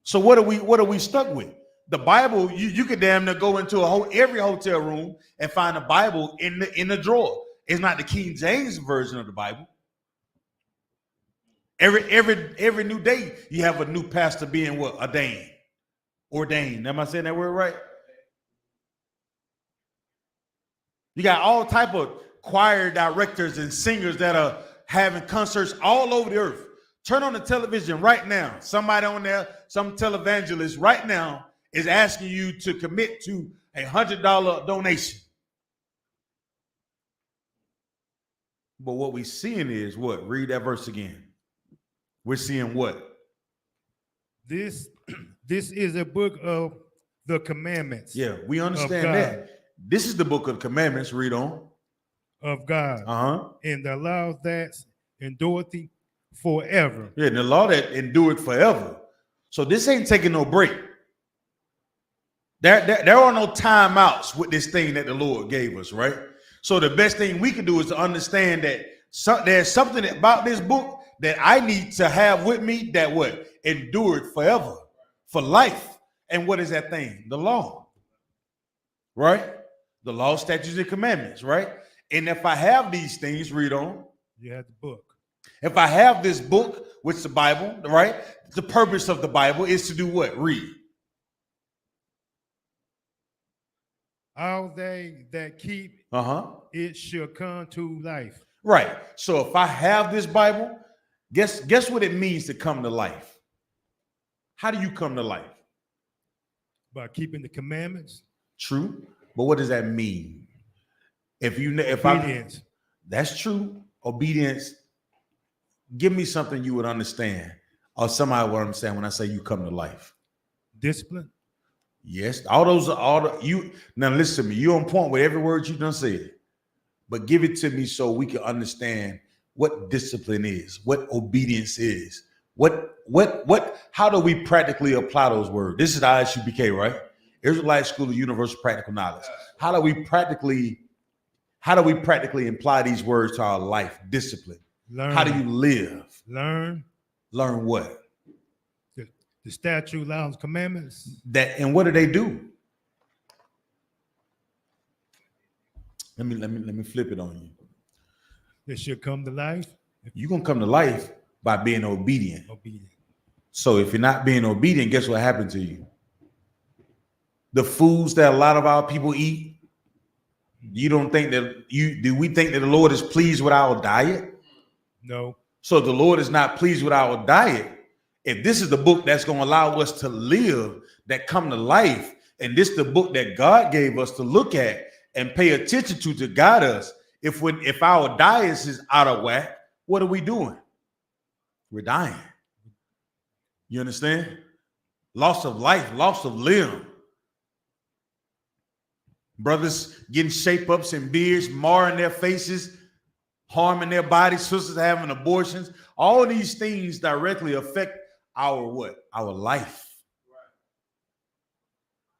So what are we stuck with? The Bible, you could damn near go into every hotel room and find a Bible in the drawer. It's not the King James version of the Bible. Every new day you have a new pastor being what? Ordained. Am I saying that word right? You got all type of choir directors and singers that are having concerts all over the earth. Turn on the television right now. Somebody on there, some televangelist right now is asking you to commit to $100 donation. But what we're seeing is what? Read that verse again. We're seeing what? This is a book of the commandments. Yeah, we understand that. This is the book of commandments. Read on. Of God. And the law that endureth forever. Yeah, and the law that endured forever. So this ain't taking no break. There are no timeouts with this thing that the Lord gave us, right? So the best thing we can do is to understand that there's something about this book that I need to have with me that what? Endured forever, for life. And what is that thing? The law, right? The law, statutes, and commandments, right? And if I have these things, read on. You have the book. If I have this book, which is the Bible, right? The purpose of the Bible is to do what? Read. All they that keep it shall come to life. Right. So if I have this Bible, guess what it means to come to life? How do you come to life? By keeping the commandments. True. But what does that mean? Obedience. That's true. Obedience. Give me something you would understand, or somebody would understand when I say you come to life. Discipline. Yes, you. Now listen to me. You're on point with every word you done said, but give it to me so we can understand what discipline is, what obedience is, how do we practically apply those words? This is the I.S.U.P.K, right? Israelite School of Universal Practical Knowledge. How do we practically apply these words to our life? Discipline. Learn. How do you live? Learn. Learn what? The statute, laws, commandments. And what do they do? Let me flip it on you. They should come to life. You're gonna come to life by being obedient. Obedient. So if you're not being obedient, guess what happened to you? The foods that a lot of our people eat, do we think that the Lord is pleased with our diet? No. So if the Lord is not pleased with our diet, if this is the book that's going to allow us to live, that come to life, and this is the book that God gave us to look at and pay attention to guide us, if our diet is out of whack, what are we doing? We're dying. You understand? Loss of life, loss of limb. Brothers getting shape-ups and beards, marring their faces, harming their bodies, sisters having abortions. All these things directly affect our what? Our life.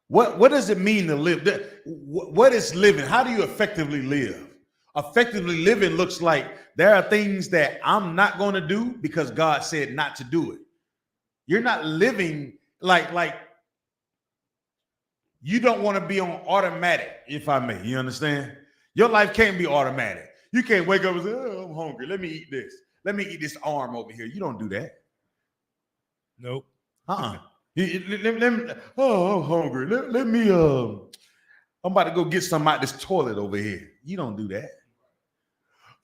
What does it mean to live? What is living? How do you effectively live? Effectively living looks like there are things that I'm not going to do because God said not to do it. You're not living like you don't want to be on automatic, if I may. You understand? Your life can't be automatic. You can't wake up and say, oh, I'm hungry. Let me eat this. Let me eat this arm over here. You don't do that. Nope. Let me, oh, I'm hungry. Let me, I'm about to go get some out this toilet over here. You don't do that.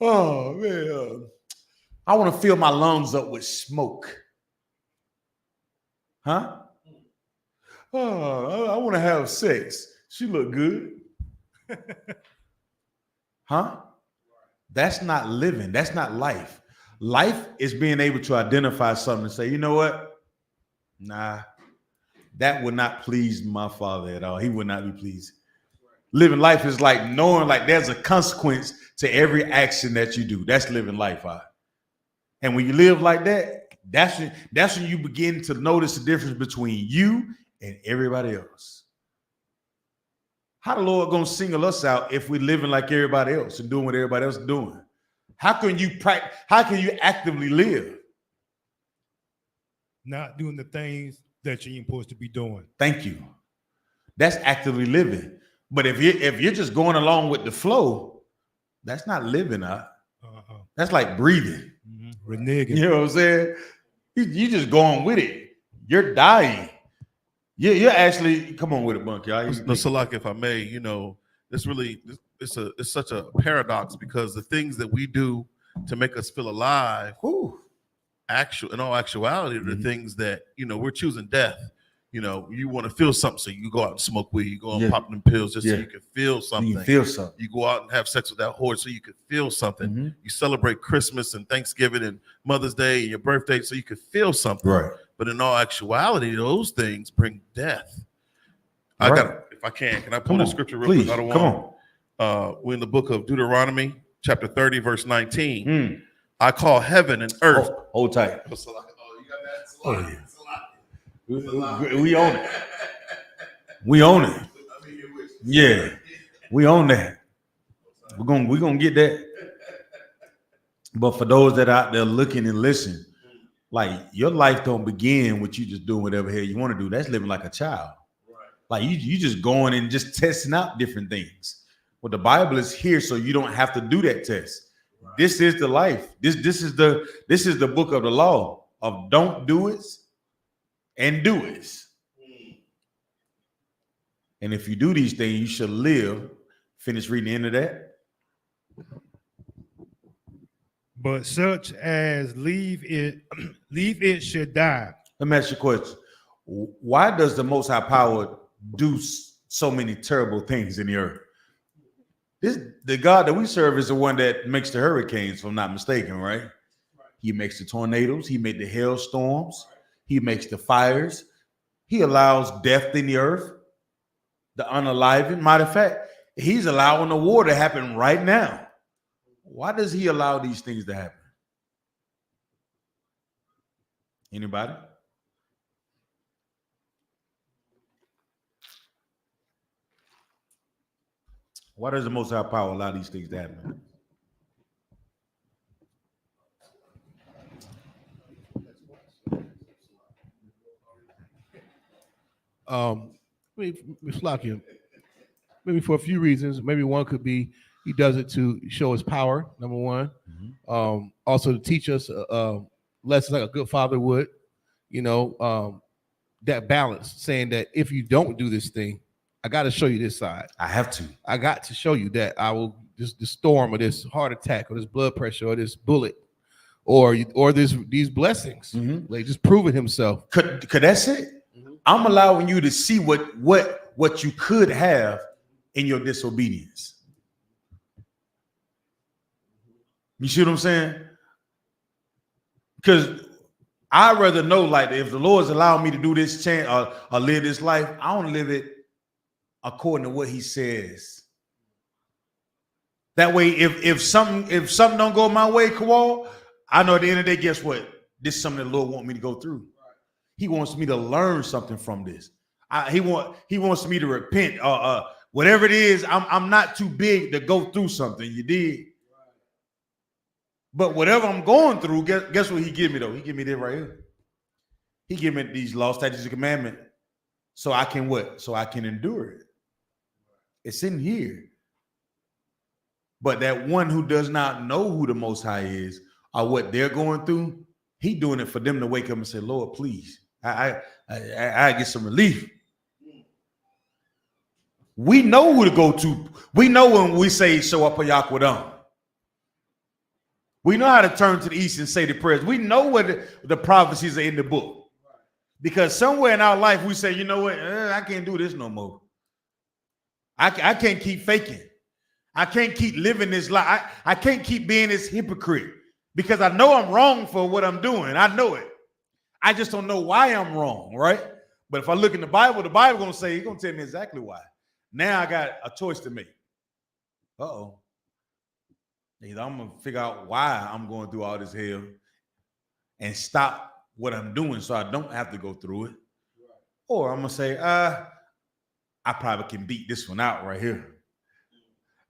Oh, man. I want to fill my lungs up with smoke. Huh? Oh, I want to have sex. She look good. Huh? That's not living. That's not life. Life is being able to identify something and say, you know what? Nah, that would not please my Father at all. He would not be pleased. Living life is like knowing like there's a consequence to every action that you do. That's living life. And when you live like that, that's when you begin to notice the difference between you and everybody else. How the Lord gonna single us out if we're living like everybody else and doing what everybody else is doing? How can you actively live? Not doing the things that you're supposed to be doing. Thank you. That's actively living. But if you're just going along with the flow, that's not living. That's like breathing. Reneging. You know what I'm saying? You just going with it. You're dying. You're actually, come on with it, Bunk, y'all. No, Salak, if I may, you know, it's such a paradox because the things that we do to make us feel alive, in all actuality, are the things that, you know, we're choosing death. You know, you want to feel something, so you go out and smoke weed, you go out and pop them pills just so you can feel something. You feel something. You go out and have sex with that whore so you can feel something. You celebrate Christmas and Thanksgiving and Mother's Day and your birthday so you can feel something. Right. But in all actuality, those things bring death. Right. If I can I pull the scripture real quick? I don't want. We're in the book of Deuteronomy, chapter 30, verse 19. I call heaven and earth. Hold tight. Oh, you got that? We own it. We own it. Yeah, we own that. We're gonna get that. But for those that are out there looking and listening, like your life don't begin with you just doing whatever hell you want to do. That's living like a child. Right. Like you just going and just testing out different things. Well, the Bible is here so you don't have to do that test. This is the life. This is the book of the law of don't do it and do it. And if you do these things, you shall live. Finish reading the end of that. But such as leave it should die. Let me ask you a question. Why does the Most High Power do so many terrible things in the earth? The God that we serve is the one that makes the hurricanes, if I'm not mistaken, right? He makes the tornadoes. He made the hailstorms. He makes the fires. He allows death in the earth, the unaliving. Matter of fact, he's allowing the war to happen right now. Why does he allow these things to happen? Anybody? Why does the Most High Power allow these things to happen? Maybe for a few reasons. Maybe one could be he does it to show his power, number one. Also to teach us lessons like a good father would, that balance, saying that if you don't do this thing, I got to show you this side. I have to. I got to show you that I will this storm or this heart attack or this blood pressure or this bullet or these blessings. Like just proving himself. Could that's it? I'm allowing you to see what you could have in your disobedience. You see what I'm saying? Because I'd rather know, like, if the Lord's allowing me to do this or live this life, I want to live it according to what he says. That way, if something don't go my way, Kawal, I know at the end of the day, guess what? This is something the Lord wants me to go through. He wants me to learn something from this. He wants me to repent. Whatever it is, I'm not too big to go through something. You did. But whatever I'm going through, guess what he give me though? He give me this right here. He give me these laws, statutes, and commandments. So I can what? So I can endure it. It's in here. But that one who does not know who the Most High is or what they're going through, he doing it for them to wake up and say, Lord, please, I get some relief. We know who to go to. We know when we say show up a Yakwadam. We know how to turn to the east and say the prayers. We know what the prophecies are in the book. Because somewhere in our life we say, you know what, I can't do this no more. I can't keep faking. I can't keep living this life. I can't keep being this hypocrite because I know I'm wrong for what I'm doing. I know it. I just don't know why I'm wrong, right? But if I look in the Bible gonna say, he's gonna tell me exactly why. Now I got a choice to make. Uh-oh. Either I'm gonna figure out why I'm going through all this hell and stop what I'm doing so I don't have to go through it. Or I'm gonna say, I probably can beat this one out right here.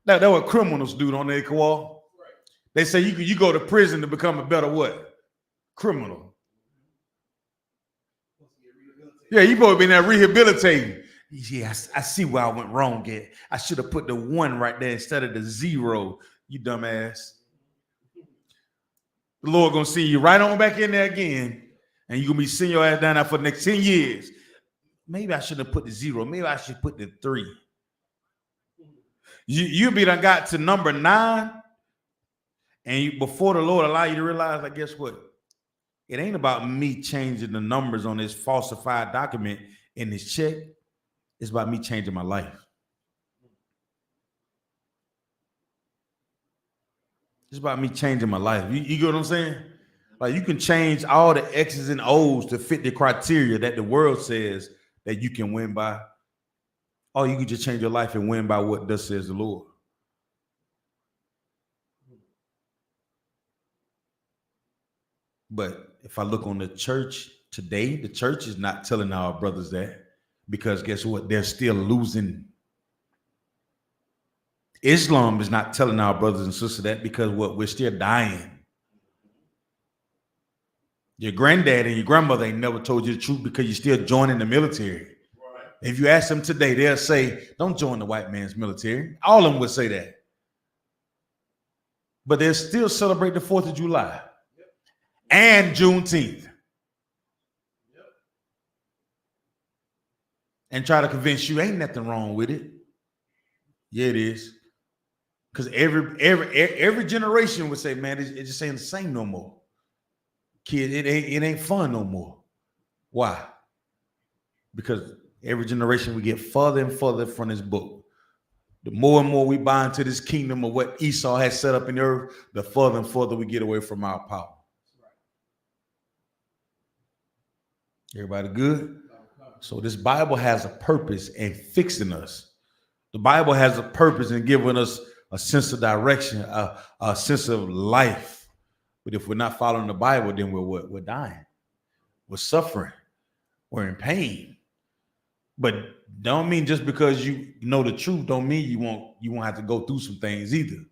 Now, that's what criminals do, don't they, Kawal? They say you go to prison to become a better what? Criminal. Yeah, you both been there rehabilitating. Yeah, I see where I went wrong at. I should have put the 1 right there instead of the 0, you dumbass. The Lord gonna see you right on back in there again, and you're gonna be seeing your ass down there for the next 10 years. Maybe I shouldn't have put the 0. Maybe I should put the 3. You be done got to number 9, and before the Lord allow you to realize, like, guess what? It ain't about me changing the numbers on this falsified document in this check. It's about me changing my life. It's about me changing my life. You get what I'm saying? Like, you can change all the X's and O's to fit the criteria that the world says that you can win by. Or you can just change your life and win by what thus says the Lord. But if I look on the church today, the church is not telling our brothers that, because guess what? They're still losing. Islam is not telling our brothers and sisters that, because what? We're still dying. Your granddad and your grandmother ain't never told you the truth because you're still joining the military. Right. If you ask them today, they'll say, don't join the white man's military. All of them would say that. But they'll still celebrate the 4th of July and Juneteenth. And try to convince you ain't nothing wrong with it. Yeah, it is. Because every generation would say, man, it just ain't the same no more. Kid, it ain't fun no more. Why? Because every generation we get further and further from this book. The more and more we buy into this kingdom of what Esau has set up in the earth, the further and further we get away from our power. Everybody good? So this Bible has a purpose in fixing us. The Bible has a purpose in giving us a sense of direction, a sense of life. But if we're not following the Bible, then we're what? We're dying. We're suffering. We're in pain. But don't mean just because you know the truth, don't mean you won't have to go through some things either.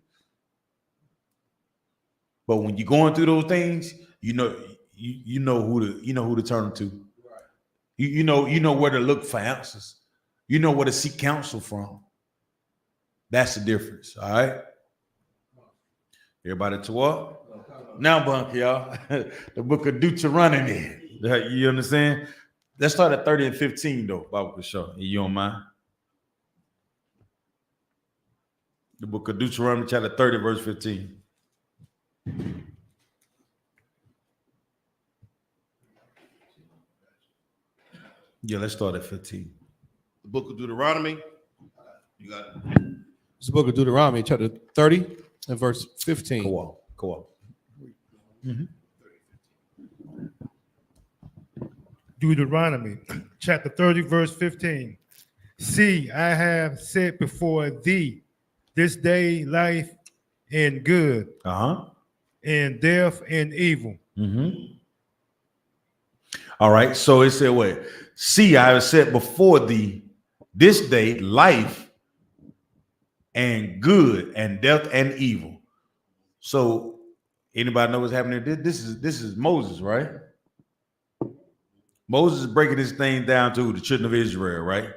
But when you're going through those things, you know who to turn to. You know where to look for answers. You know where to seek counsel from. That's the difference. All right. Everybody to what? Now, bunk, y'all. The book of Deuteronomy. You understand? Let's start at 30 and 15, though, Bible for sure. You don't mind? The book of Deuteronomy, chapter 30, verse 15. Yeah, let's start at 15. The book of Deuteronomy. You got it. It's the book of Deuteronomy, chapter 30 and verse 15. Go on. Mm-hmm. Deuteronomy chapter 30, verse 15. See, I have set before thee this day life and good, and death and evil. Mm-hmm. All right. So it said, what? See, I have set before thee this day life and good, and death and evil. So anybody know what's happening? This is Moses, right? Moses is breaking this thing down to the children of Israel, right?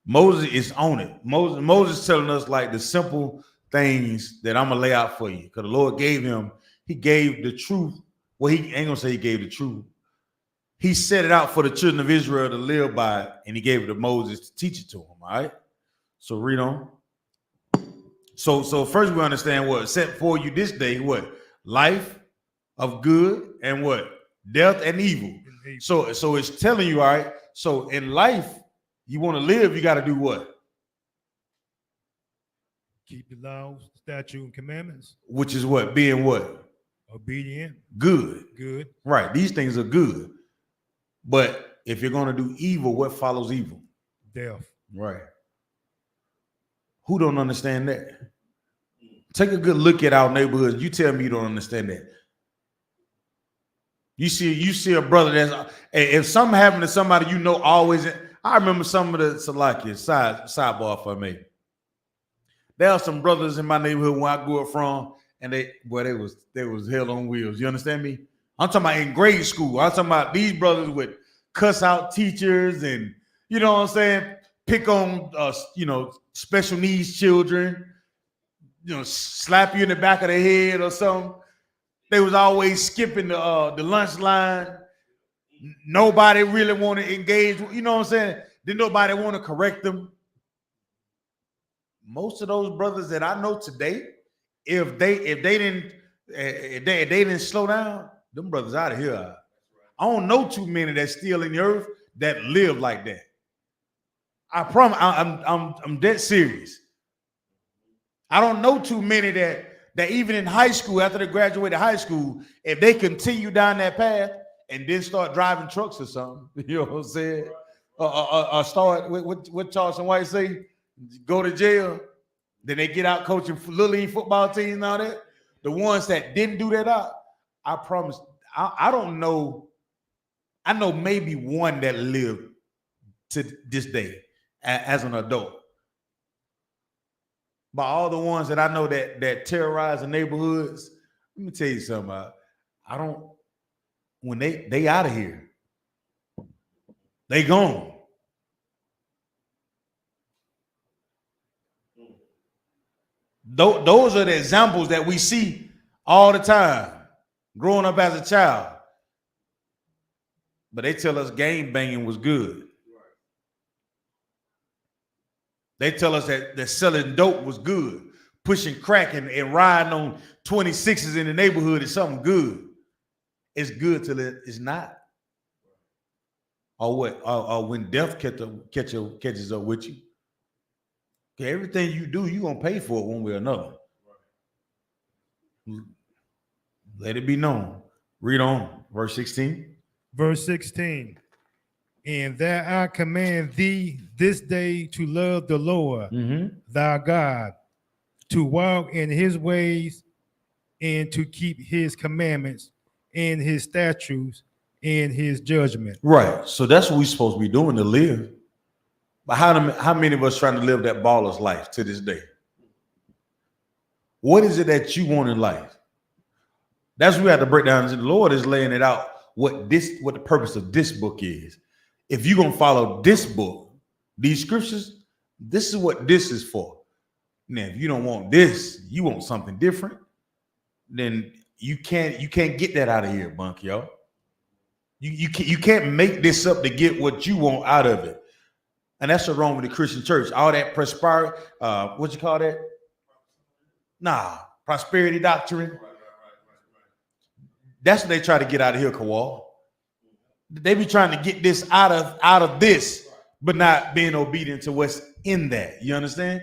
Moses is on it. Moses telling us like the simple things that I'm gonna lay out for you, because the Lord gave the truth. Well, he ain't gonna say he gave the truth. He set it out for the children of Israel to live by, and he gave it to Moses to teach it to them. All right. So read on. So first we understand what set for you this day, what? Life of good and what? Death and evil. So it's telling you, all right. So in life, you want to live, you got to do what? Keep the laws, statutes, and commandments. Which is what? Being what? Obedient. Good. Right. These things are good. But if you're going to do evil, what follows evil? Death. Right. Who don't understand that? Take a good look at our neighborhoods. You tell me you don't understand that. You see a brother that's, if something happened to somebody you know always, I remember some of the sidebar for me. There are some brothers in my neighborhood where I grew up from, and they was hell on wheels. You understand me? I'm talking about in grade school. I'm talking about these brothers would cuss out teachers and, you know what I'm saying, pick on special needs children, slap you in the back of the head or something. They was always skipping the lunch line. Nobody really want to engage. You know what I'm saying? Didn't nobody want to correct them. Most of those brothers that I know today, if they didn't slow down, them brothers out of here. I don't know too many that's still in the earth that live like that. I promise. I'm dead serious. I don't know too many that even in high school, after they graduated high school, if they continue down that path and then start driving trucks or something, you know what I'm saying? Or start what Charleston White say, go to jail, then they get out coaching Little League football teams and all that. The ones that didn't do that out, I promise, I don't know. I know maybe one that lived to this day as an adult. But all the ones that I know that terrorize the neighborhoods, let me tell you something. When they out of here, they gone. Those are the examples that we see all the time, growing up as a child. But they tell us gang banging was good. They tell us that selling dope was good. Pushing crack and riding on 26s in the neighborhood is something good. It's good till it's not. Or what? Or when death catches up with you. Okay, everything you do, you're going to pay for it one way or another. Let it be known. Read on. Verse 16. Verse 16. And that I command thee this day to love the Lord, thy God, to walk in his ways and to keep his commandments and his statutes and his judgment. Right. So that's what we're supposed to be doing, to live. But how many of us trying to live that baller's life to this day? What is it that you want in life? That's what we have to break down. The Lord is laying it out what the purpose of this book is. If you're gonna follow this book, these scriptures, this is what this is for. Now, if you don't want this, you want something different, then you can't get that out of here, bunk, yo. You can't make this up to get what you want out of it. And that's what's wrong with the Christian church. All that prosperity, what you call that? Prosperity doctrine. That's what they try to get out of here, Kawal. They be trying to get this out of this, but not being obedient to what's in that. You understand?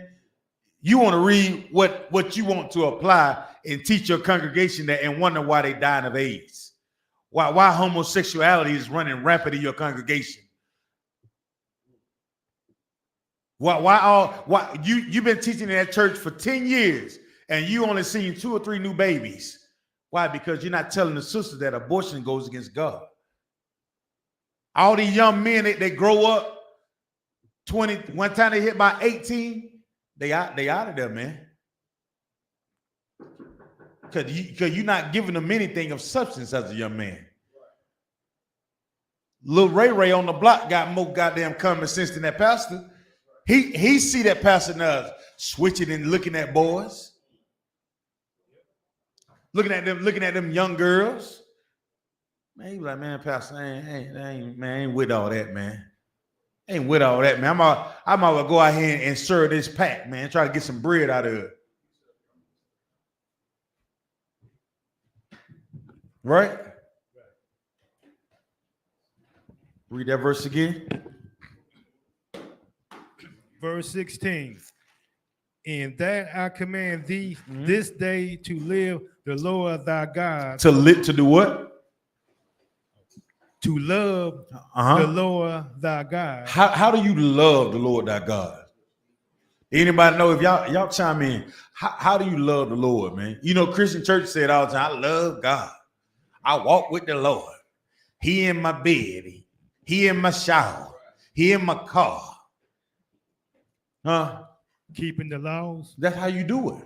You want to read what you want to apply and teach your congregation that and wonder why they dying of AIDS. Why homosexuality is running rampant in your congregation. Why you've been teaching in that church for 10 years and you only seen 2 or 3 new babies. Why? Because you're not telling the sisters that abortion goes against God. All these young men, they grow up 20, one time they hit by 18, they out of there, man. Because you're not giving them anything of substance as a young man. Lil Ray on the block got more goddamn common sense than that pastor. He see that pastor now switching and looking at boys. Looking at them young girls. Man, he be like, man, pastor, I ain't with all that, man. Ain't with all that, man. I might well go out here and serve this pack, man. Try to get some bread out of it. Right? Read that verse again. Verse 16. And that I command thee this day to live the Lord thy God. To do what? To love the Lord thy God. How do you love the Lord thy God? Anybody know? If y'all chime in, how do you love the Lord, man? You know, Christian church said all the time, I love God. I walk with the Lord. He in my bed. He in my shower. He in my car. Keeping the laws. That's how you do it.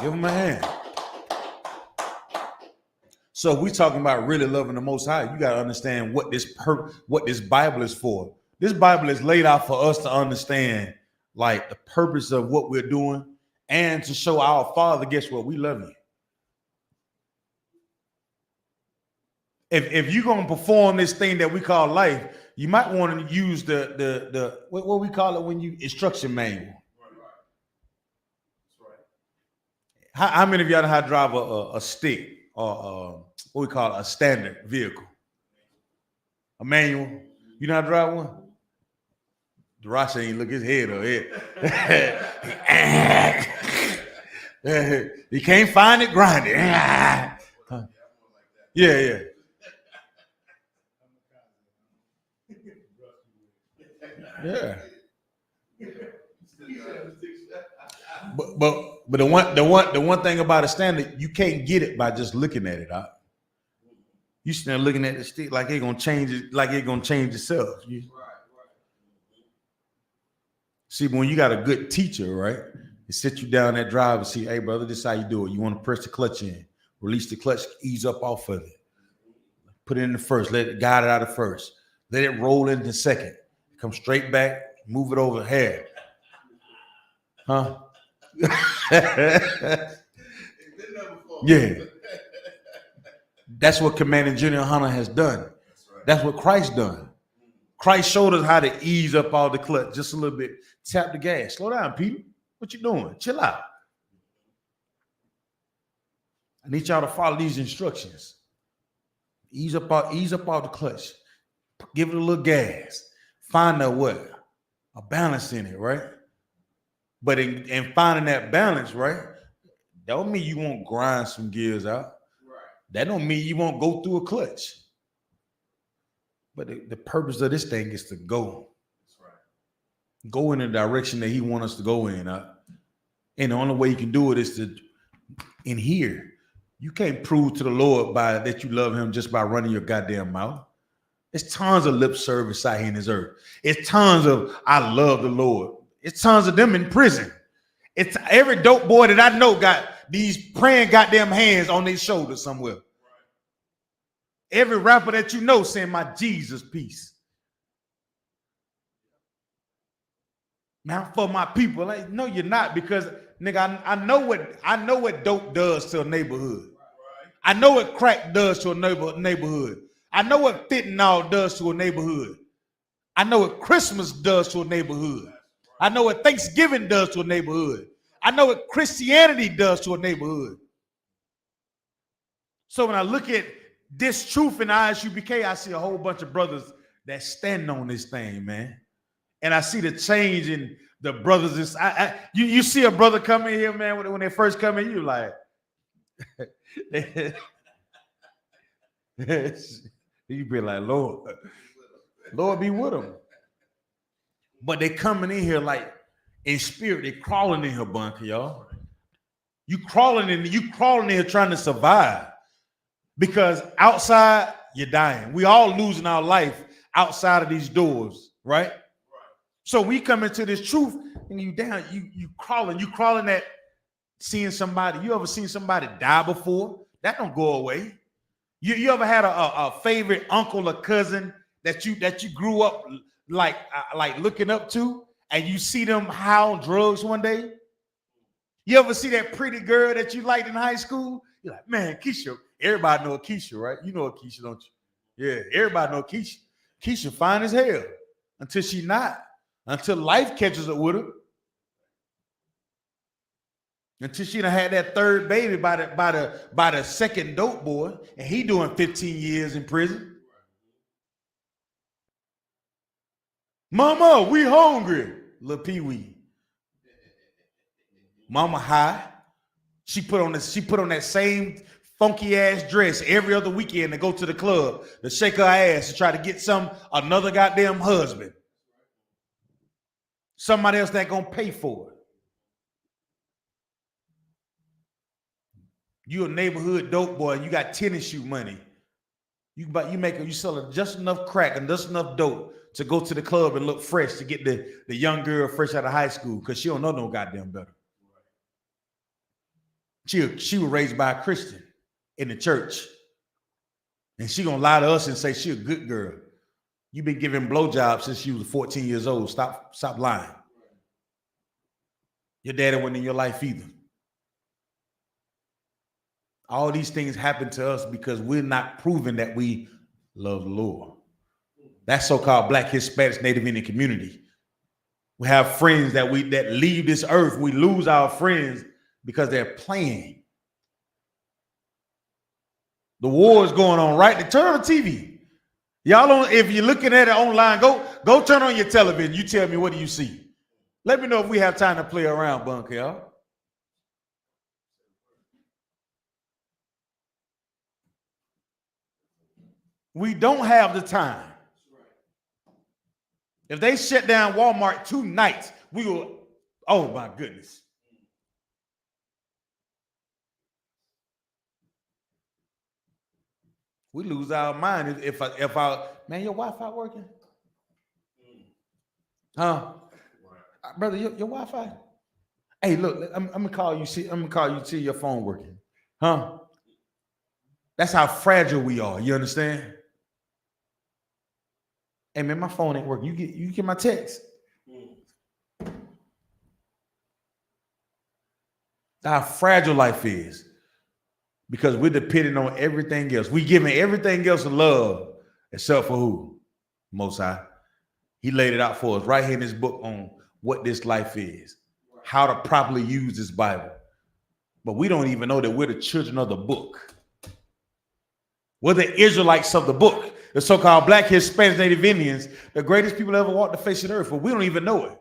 Give him a hand. So if we talking about really loving the Most High, you got to understand what this Bible is for. This Bible is laid out for us to understand, like, the purpose of what we're doing and to show our Father, guess what? We love you. If you're going to perform this thing that we call life, you might want to use the what we call it when you instruction manual. How many of y'all know how to drive a stick or what we call a standard vehicle? A manual? You know how to drive one? Darasha ain't look his head up here. You can't find it, grind it. Yeah. Yeah. But the one thing about a standard, you can't get it by just looking at it. You stand looking at the stick like it's gonna change it, like it's gonna change itself. See, when you got a good teacher, right? They sit you down that drive and see, hey brother, this is how you do it. You want to press the clutch in, release the clutch, ease up off of it. Put it in the first, let it guide it out of first. Let it roll into second. Come straight back, move it over here. Huh? Yeah. That's what Commander General Hunter has done. That's what Christ done. Christ showed us how to ease up all the clutch just a little bit. Tap the gas. Slow down, Peter. What you doing? Chill out. I need y'all to follow these instructions. Ease up all the clutch. Give it a little gas. Find a what? A balance in it, right? But in finding that balance, right? That don't mean you won't grind some gears out. That don't mean you won't go through a clutch. But the purpose of this thing is to go. Go in the direction that he wants us to go in. And the only way you can do it is to in here. You can't prove to the Lord by that you love him just by running your goddamn mouth. There's tons of lip service out here in this earth. It's tons of I love the Lord. It's tons of them in prison. It's every dope boy that I know got these praying goddamn hands on their shoulders somewhere. Every rapper that you know saying my Jesus piece. Now for my people, like, no, you're not, because nigga, I know what dope does to a neighborhood. I know what crack does to a neighborhood. I know what fentanyl does to a neighborhood. I know what Christmas does to a neighborhood. I know what Thanksgiving does to a neighborhood. I know what Christianity does to a neighborhood. So when I look at this truth in I.S.U.P.K, I see a whole bunch of brothers that stand on this thing, man. And I see the change in the brothers. You see a brother come in here, man, when they first come in, you like, you be like, Lord be with them. But they coming in here like in spirit, they crawling in here, bunker, y'all. You crawling in here trying to survive, because outside you're dying. We all losing our life outside of these doors, right? So we come into this truth and you down, you crawling at seeing somebody. You ever seen somebody die before? That don't go away. You ever had a favorite uncle or cousin that you grew up like looking up to, and you see them high on drugs one day? You ever see that pretty girl that you liked in high school? You're like, man, Keisha. Everybody know Keisha, right? You know Keisha, don't you? Yeah, everybody know Keisha. Keisha fine as hell until she not. Until life catches up with her. Until she done had that third baby by the second dope boy, and he doing 15 years in prison. Mama, we hungry. Little Pee Wee. Mama high. She put on that same funky ass dress every other weekend to go to the club to shake her ass to try to get another goddamn husband. Somebody else that gonna pay for it. You a neighborhood dope boy, you got tennis shoe money. You sell just enough crack and just enough dope to go to the club and look fresh to get the young girl fresh out of high school, because she don't know no goddamn better. She was raised by a Christian in the church. And she gonna lie to us and say she a good girl. You've been giving blowjobs since she was 14 years old. Stop lying. Your daddy wasn't in your life either. All these things happen to us because we're not proving that we love the Lord. That so-called Black, Hispanic, Native Indian community. We have friends that leave this earth. We lose our friends because they're playing. The war is going on, right? Turn on the TV. Y'all don't, if you're looking at it online, go turn on your television. You tell me, what do you see? Let me know if we have time to play around, bunker, y'all. We don't have the time. If they shut down Walmart 2 nights, we will, oh my goodness. We lose our mind if I man, your Wi-Fi working? Huh? Brother, your Wi-Fi? Hey, look, I'm gonna call you. I'm gonna call you, see your phone working. Huh? That's how fragile we are. You understand? Hey man, my phone ain't working. You get my text. How fragile life is. Because we're depending on everything else. We're giving everything else a love except for who? Most High. He laid it out for us right here in this book on what this life is, how to properly use this Bible. But we don't even know that we're the children of the book. We're the Israelites of the book, the so-called Black, Hispanic, Native Indians, the greatest people ever walked the face of the earth. But we don't even know it.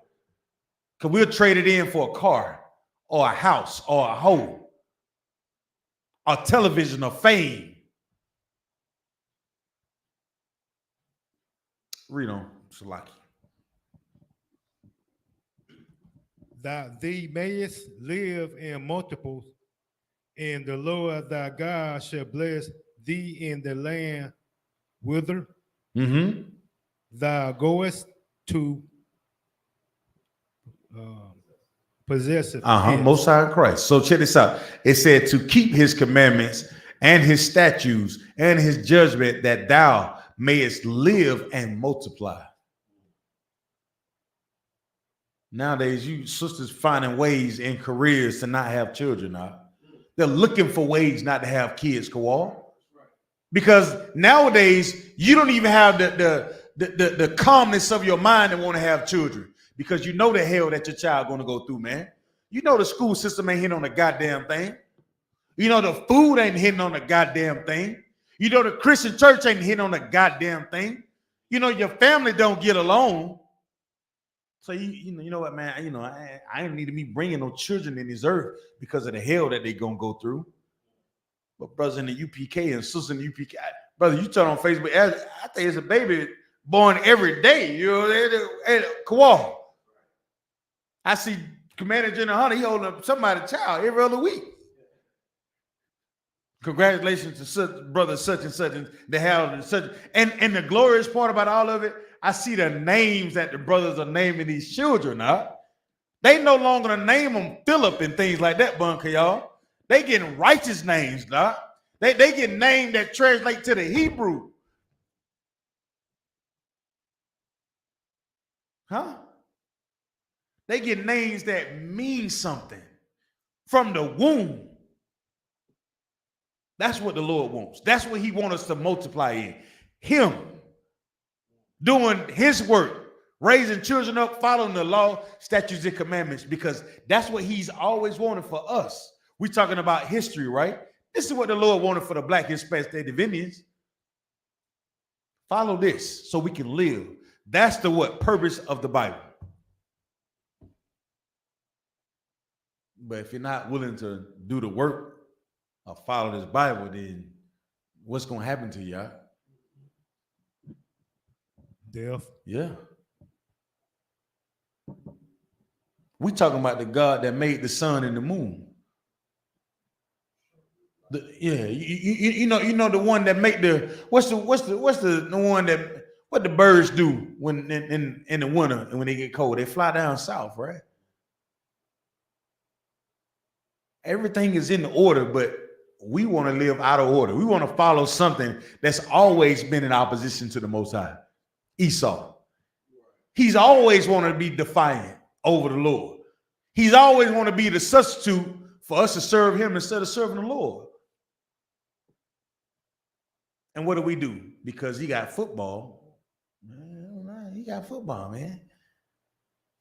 Because we'll trade it in for a car or a house or a home, or television or fame. Read on, Salaki. That thee mayest live in multiples, and the Lord thy God shall bless thee in the land whither thou goest to possess it. Most High Christ. So check this out. It said to keep his commandments and his statutes and his judgment, that thou mayest live and multiply. Nowadays, you sisters finding ways in careers to not have children now. They're looking for ways not to have kids, Kawal. Because nowadays, you don't even have the calmness of your mind to want to have children. Because you know the hell that your child going to go through, man. You know the school system ain't hitting on the goddamn thing. You know the food ain't hitting on the goddamn thing. You know the Christian church ain't hitting on the goddamn thing. You know your family don't get along. So you know what, man? You know I ain't need to be bringing no children in this earth because of the hell that they gonna go through. But brothers in the UPK and sisters in the UPK, brother, you turn on Facebook, I think it's a baby born every day. You know, Kawal. I see Commander General Hunter, he holding up somebody's child every other week. Congratulations to brother such and such, and they have such. And the glorious part about all of it, I see the names that the brothers are naming these children up. They no longer name them Philip and things like that, bunker y'all. They getting righteous names, doc. They get named that translate to the Hebrew. Huh? They get names that mean something from the womb. That's what the Lord wants. That's what he wants us to multiply in. Him doing his work, raising children up, following the law, statutes, and commandments, because that's what he's always wanted for us. We're talking about history, right? This is what the Lord wanted for the Black, Hispanic, Native Indians. Follow this so we can live. That's the what purpose of the Bible. But if you're not willing to do the work or follow this Bible, then what's going to happen to y'all? Death. Yeah. We talking about the God that made the sun and the moon. You know the one that make the what's the one that what the birds do when in the winter and when they get cold, they fly down south, right? Everything is in order, but we want to live out of order. We want to follow something that's always been in opposition to the Most High. Esau. He's always wanted to be defiant over the Lord. He's always want to be the substitute for us to serve him instead of serving the Lord. And what do? Because he got football. Man, he got football, man.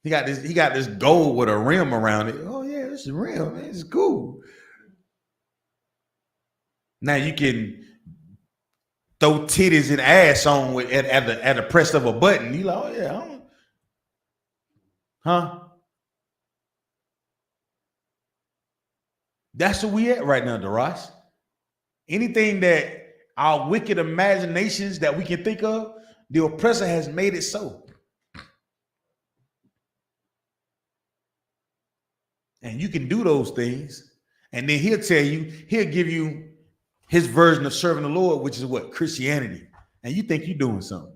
He got this gold with a rim around it. Oh yeah, this is rim, man. It's cool. Now you can throw titties and ass on with at the press of a button. You like, oh yeah, huh? That's where we at right now, DeRoss. Anything that our wicked imaginations that we can think of, the oppressor has made it so. And you can do those things, and then he'll give you his version of serving the Lord, which is what? Christianity. And you think you're doing something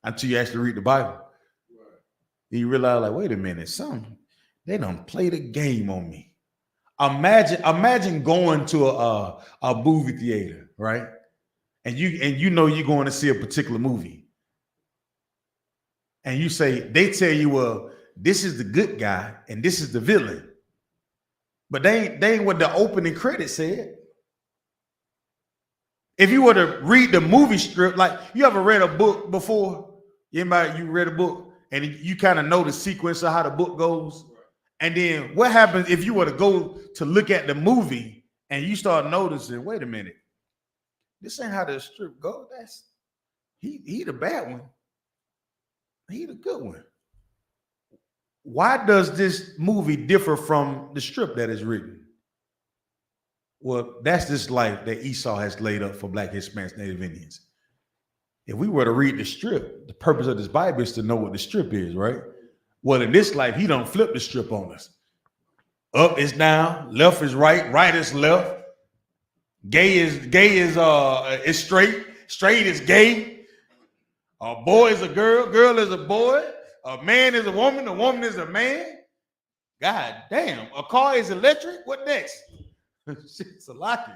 until you actually read the Bible. And you realize, like, wait a minute, they done played a game on me. Imagine going to a movie theater, right? And you know you're going to see a particular movie. And they tell you, well, this is the good guy and this is the villain. But they ain't what the opening credit said. If you were to read the movie strip, like you ever read a book before? You read a book and you kind of know the sequence of how the book goes. And then what happens if you were to go to look at the movie and you start noticing, wait a minute, this ain't how the strip goes. That's he the bad one. He the good one. Why does this movie differ from the strip that is written? Well, that's this life that Esau has laid up for Black, Hispanics, Native Indians. If we were to read the strip, the purpose of this Bible is to know what the strip is, right? Well, in this life, he don't flip the strip on us. Up is down, left is right, right is left. Gay is straight, straight is gay. A boy is a girl, girl is a boy. A man is a woman is a man. God damn, a car is electric. What next? Shit's a lock.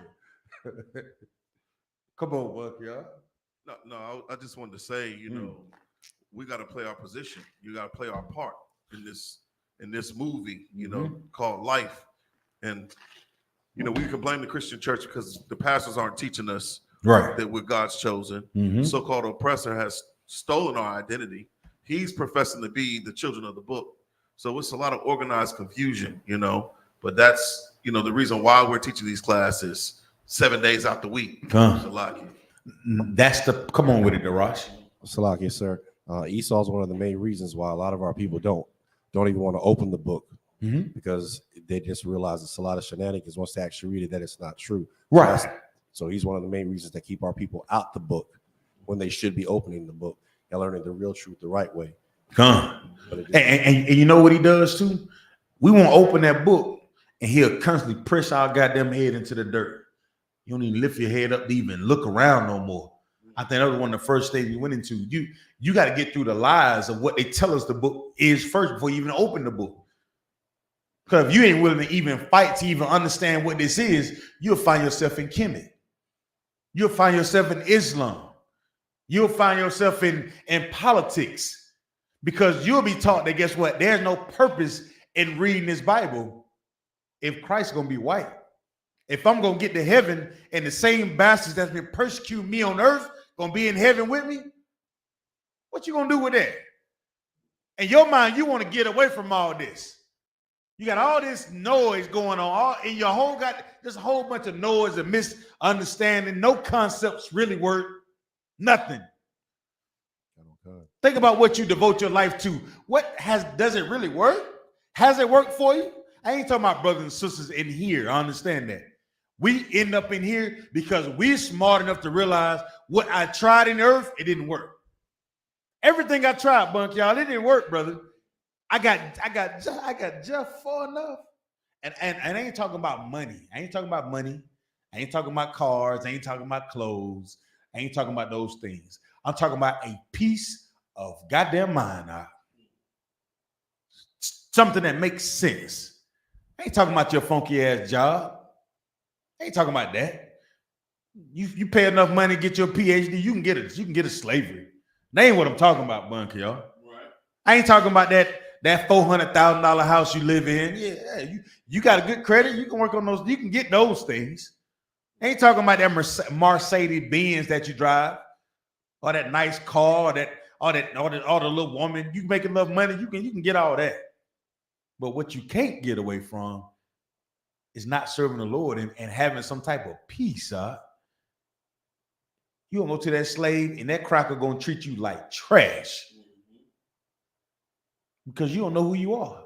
Come on, Buck, y'all. No, I just wanted to say, you know, we got to play our position. You got to play our part in this movie, you know, called life. And you know, we can blame the Christian church because the pastors aren't teaching us that we're God's chosen. The so-called oppressor has stolen our identity. He's professing to be the children of the book. So it's a lot of organized confusion, you know. But that's, you know, the reason why we're teaching these classes 7 days out the week. That's the, come on with it, Darash. Salaki, sir. Esau is one of the main reasons why a lot of our people don't even want to open the book because they just realize it's a lot of shenanigans once they actually read it that it's not true. Right. So he's one of the main reasons that keep our people out the book when they should be opening the book and learning the real truth the right way. And you know what he does too? We won't open that book and he'll constantly press our goddamn head into the dirt. You don't even lift your head up to even look around no more. I think that was one of the first things you went into. You got to get through the lies of what they tell us the book is first before you even open the book. Because if you ain't willing to even fight to even understand what this is, you'll find yourself in Kemet. You'll find yourself in Islam. You'll find yourself in politics. Because you'll be taught that, guess what? There's no purpose in reading this Bible if Christ's going to be white. If I'm going to get to heaven and the same bastards that's been persecuting me on earth going to be in heaven with me, what you going to do with that? In your mind, you want to get away from all this. You got all this noise going on, and your whole got this whole bunch of noise and misunderstanding. No concepts really work. Nothing. Think about what you devote your life to. Does it really work? Has it worked for you? I ain't talking about brothers and sisters in here. I understand that. We end up in here because we're smart enough to realize what I tried in the earth, it didn't work. Everything I tried, Bunk, y'all, it didn't work, brother. I got just far enough. And I ain't talking about money. I ain't talking about money. I ain't talking about cars. I ain't talking about clothes. I ain't talking about those things. I'm talking about a piece of goddamn mind. Something that makes sense. I ain't talking about your funky ass job. I ain't talking about that. You pay enough money to get your PhD, you can get it. You can get a slavery. That ain't what I'm talking about, Bunk, y'all. Right. I ain't talking about that $400,000 house you live in. Yeah, you got a good credit. You can work on those. You can get those things. I ain't talking about that Mercedes Benz that you drive, or that nice car, or the little woman. You make enough money, you can get all that. But what you can't get away from is not serving the Lord and having some type of peace. You gonna go to that slave, and that cracker gonna treat you like trash because you don't know who you are.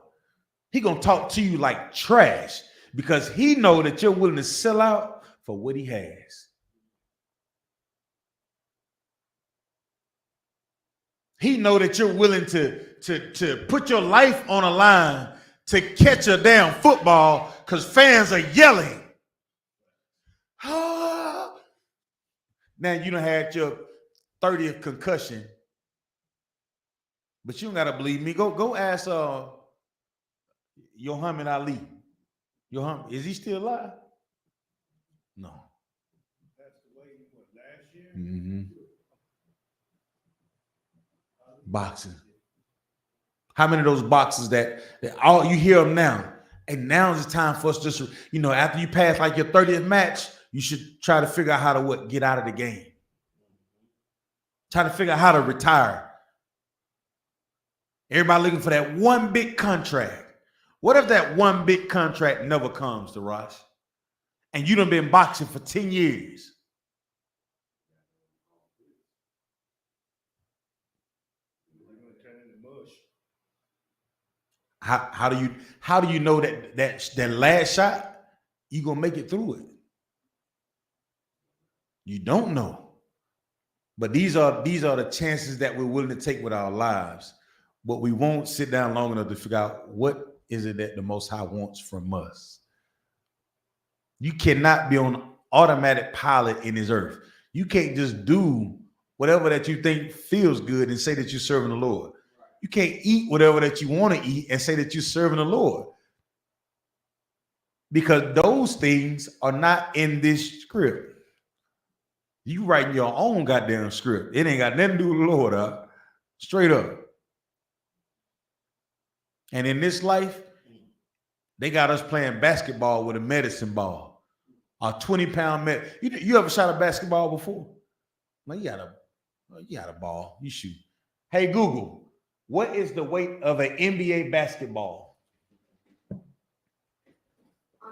He gonna talk to you like trash because he know that you're willing to sell out for what he has. He know that you're willing to put your life on a line to catch a damn football because fans are yelling. Now you done had your 30th concussion, but you don't gotta believe me. Go ask Muhammad Ali. Is he still alive? No. That's the way he was last year. Boxing. How many of those boxers that all you hear them now? And now is the time for us just, after you pass like your 30th match, you should try to figure out how to get out of the game. Try to figure out how to retire. Everybody looking for that one big contract. What if that one big contract never comes to Ross? And you done been boxing for 10 years. How do you know that last shot you gonna make it through it? You don't know. But these are the chances that we're willing to take with our lives. But we won't sit down long enough to figure out what is it that the Most High wants from us. You cannot be on automatic pilot in this earth. You can't just do whatever that you think feels good and say that you're serving the Lord. You can't eat whatever that you want to eat and say that you're serving the Lord. Because those things are not in this script. You writing your own goddamn script. It ain't got nothing to do with the Lord, huh? Straight up. And in this life, they got us playing basketball with a medicine ball. A 20-pound you ever shot a basketball before? No, you got a ball. You shoot. Hey, Google, what is the weight of an NBA basketball? On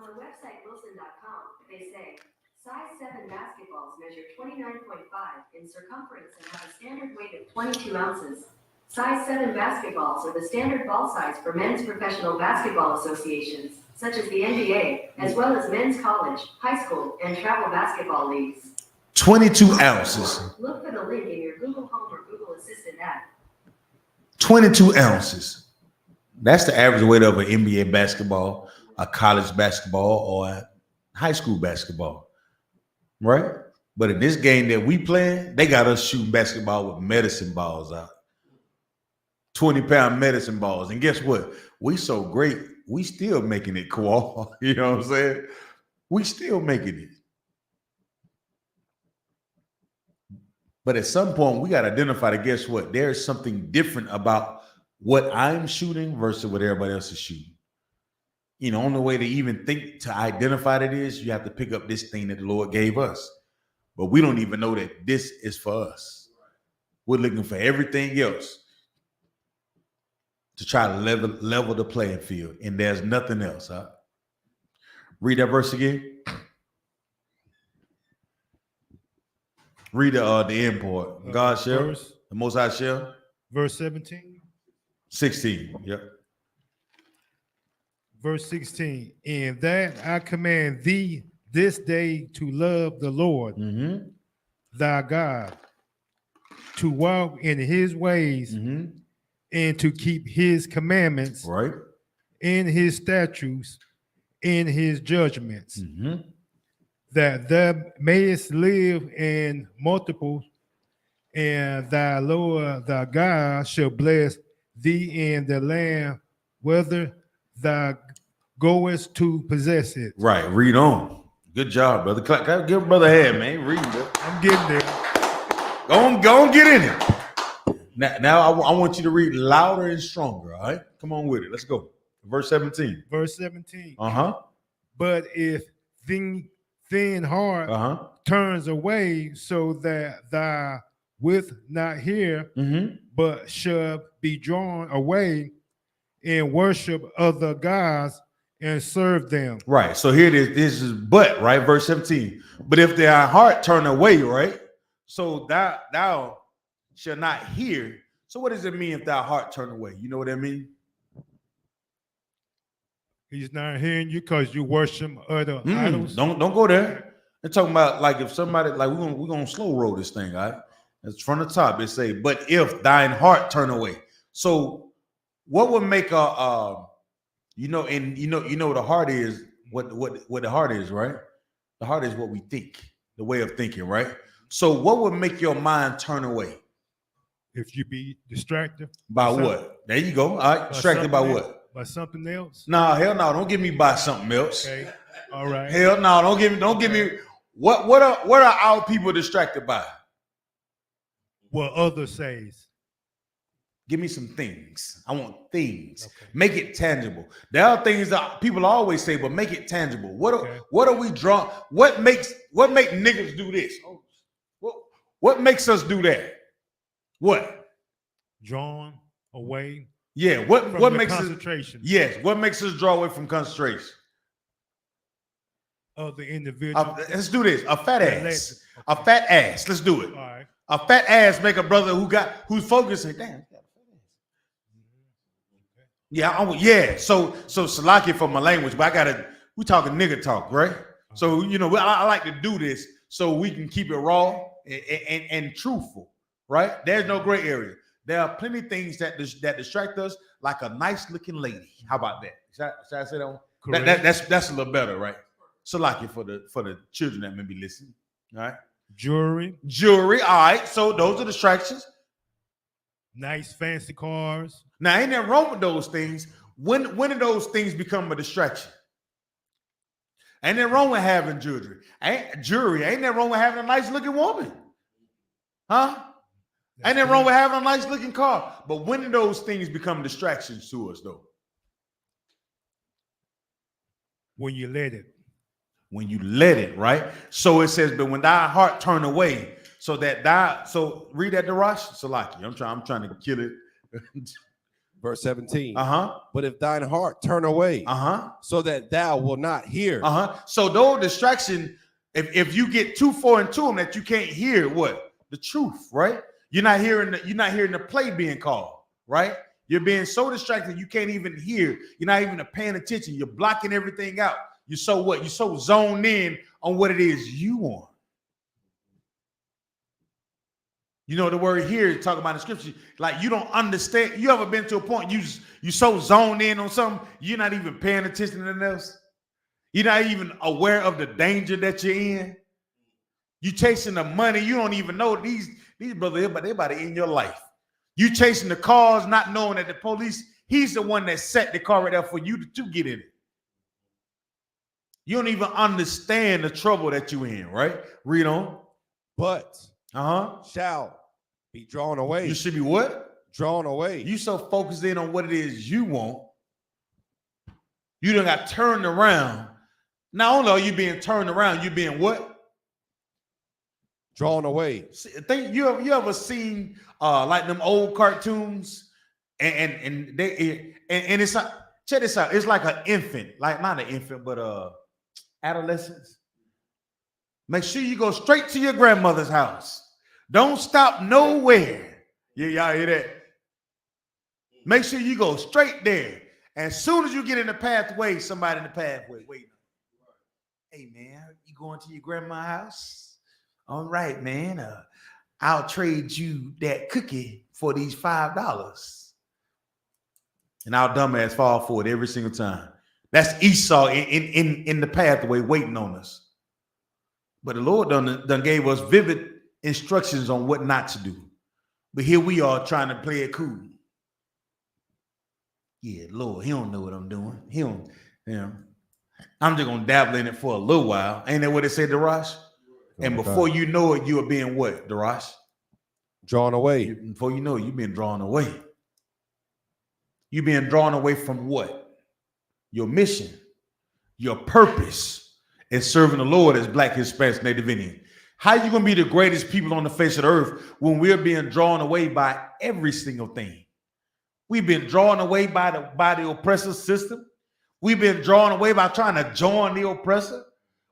the website Wilson.com, they say size 7 basketballs measure 29.5 in circumference and have a standard weight of 22 ounces. Size 7 basketballs are the standard ball size for men's professional basketball associations, such as the NBA, as well as men's college, high school, and travel basketball leagues. 22 ounces. Look for the link in your Google Home or Google Assistant app. 22 ounces. That's the average weight of an NBA basketball, a college basketball, or a high school basketball, right? But in this game that we playing, they got us shooting basketball with medicine balls out. 20-pound medicine balls. And guess what? We so great, we still making it cool. You know what I'm saying? We still making it. But at some point, we got to identify that, guess what? There's something different about what I'm shooting versus what everybody else is shooting. Only way to even think to identify that is you have to pick up this thing that the Lord gave us. But we don't even know that this is for us. We're looking for everything else to try to level the playing field. And there's nothing else. Huh? Read that verse again. Read the end part. God shall, the Most High shall. Verse 17. 16. Yep. Verse 16. And that I command thee this day to love the Lord, thy God, to walk in his ways, and to keep his commandments, right, in his statutes, in his judgments, that thou mayest live in multiple, and thy Lord thy God shall bless thee in the land whither thou goest to possess it. Right. Read on. Good job, brother. Give brother a hand, man. Read it. I'm getting there. Go on, get in it. Now I want you to read louder and stronger. All right. Come on with it. Let's go. Verse 17. Verse 17. But if thin heart turns away, so that thou wilt not hear, but shall be drawn away and worship other gods and serve them. Right. So here it is. This is but, right? Verse 17. But if thy heart turn away, right? So thou shall not hear. So what does it mean if thy heart turn away? You know what that means? He's not hearing you because you worship other idols. Don't go there. They're talking about like if somebody, like we're gonna slow roll this thing, all right? It's from the top. It say, but if thine heart turn away. So what would make the heart is what the heart is, right? The heart is what we think, the way of thinking, right? So what would make your mind turn away? If you be distracted. By what? There you go. All right. Distracted by what? By something else? No, hell no. Don't give me by something else. Okay. All right. Hell no. Don't give me. What are our people distracted by? What others says. Give me some things. I want things. Okay. Make it tangible. There are things that people always say, but make it tangible. What are we drawing? What make niggas do this? What makes us do that? What? Drawn away. Yeah. What makes concentration? Yes. What makes us draw away from concentration? Of the individual. Let's do this. A fat ass. A fat ass. Let's do it. All right. A fat ass make a brother who's focusing. Damn. Yeah. So Salaki for my language, but we talking nigga talk, right? So I like to do this so we can keep it raw and truthful, right? There's no gray area. There are plenty of things that distract us, like a nice looking lady. How about that? Should I say that one? That's a little better, right? Salaki for the children that may be listening. All right. Jewelry. All right. So those are distractions. Nice fancy cars. Now, ain't that wrong with those things? When do those things become a distraction? Ain't that wrong with having jewelry? Ain't that wrong with having a nice looking woman? Huh? Ain't that wrong with having a nice looking car? But when do those things become distractions to us, though? When you let it. When you let it, right? So it says, but when thy heart turn away, so read that, Darash. Salaki. I'm trying to kill it. Verse 17. Uh-huh. But if thine heart turn away, so that thou will not hear. So those distraction, if you get too far into them that you can't hear what? The truth, right? You're not hearing the play being called, right? You're being so distracted you can't even hear. You're not even paying attention. You're blocking everything out. You're so zoned in on what it is you want. You know, the word here talking about in scripture, like you don't understand. You ever been to a point you so zoned in on something, you're not even paying attention to anything else? You're not even aware of the danger that you're in. You chasing the money, you don't even know these brothers, but they about to end your life. You chasing the cars, not knowing that the police, he's the one that set the car right there for you to get in it. You don't even understand the trouble that you're in, right? Read on. But shall be drawn away. You should be what? Drawn away. You so focused in on what it is you want. You done got turned around. Not only are you being turned around, you being what? Drawn away. Think you ever seen like them old cartoons and it's like, check this out. It's like an infant, like not an infant, but adolescents. Make sure you go straight to your grandmother's house. Don't stop nowhere. Y'all hear that? Make sure you go straight there. As soon as you get in the pathway, somebody in the pathway waiting. Hey man, you going to your grandma's house? All right, man. I'll trade you that cookie for these $5. And our dumbass fall for it every single time. That's Esau in the pathway waiting on us. But the Lord done gave us vivid instructions on what not to do. But here we are trying to play it cool. Yeah, Lord, he don't know what I'm doing. He don't, I'm just going to dabble in it for a little while. Ain't that what it said, Darash? And before you know it, you are being what, Darash? Drawn away. Before you know it, you've been drawn away. You've been drawn away from what? Your mission, your purpose in serving the Lord as Black, Hispanic, Native Indian. How are you going to be the greatest people on the face of the earth when we're being drawn away by every single thing? We've been drawn away by the oppressor system. We've been drawn away by trying to join the oppressor.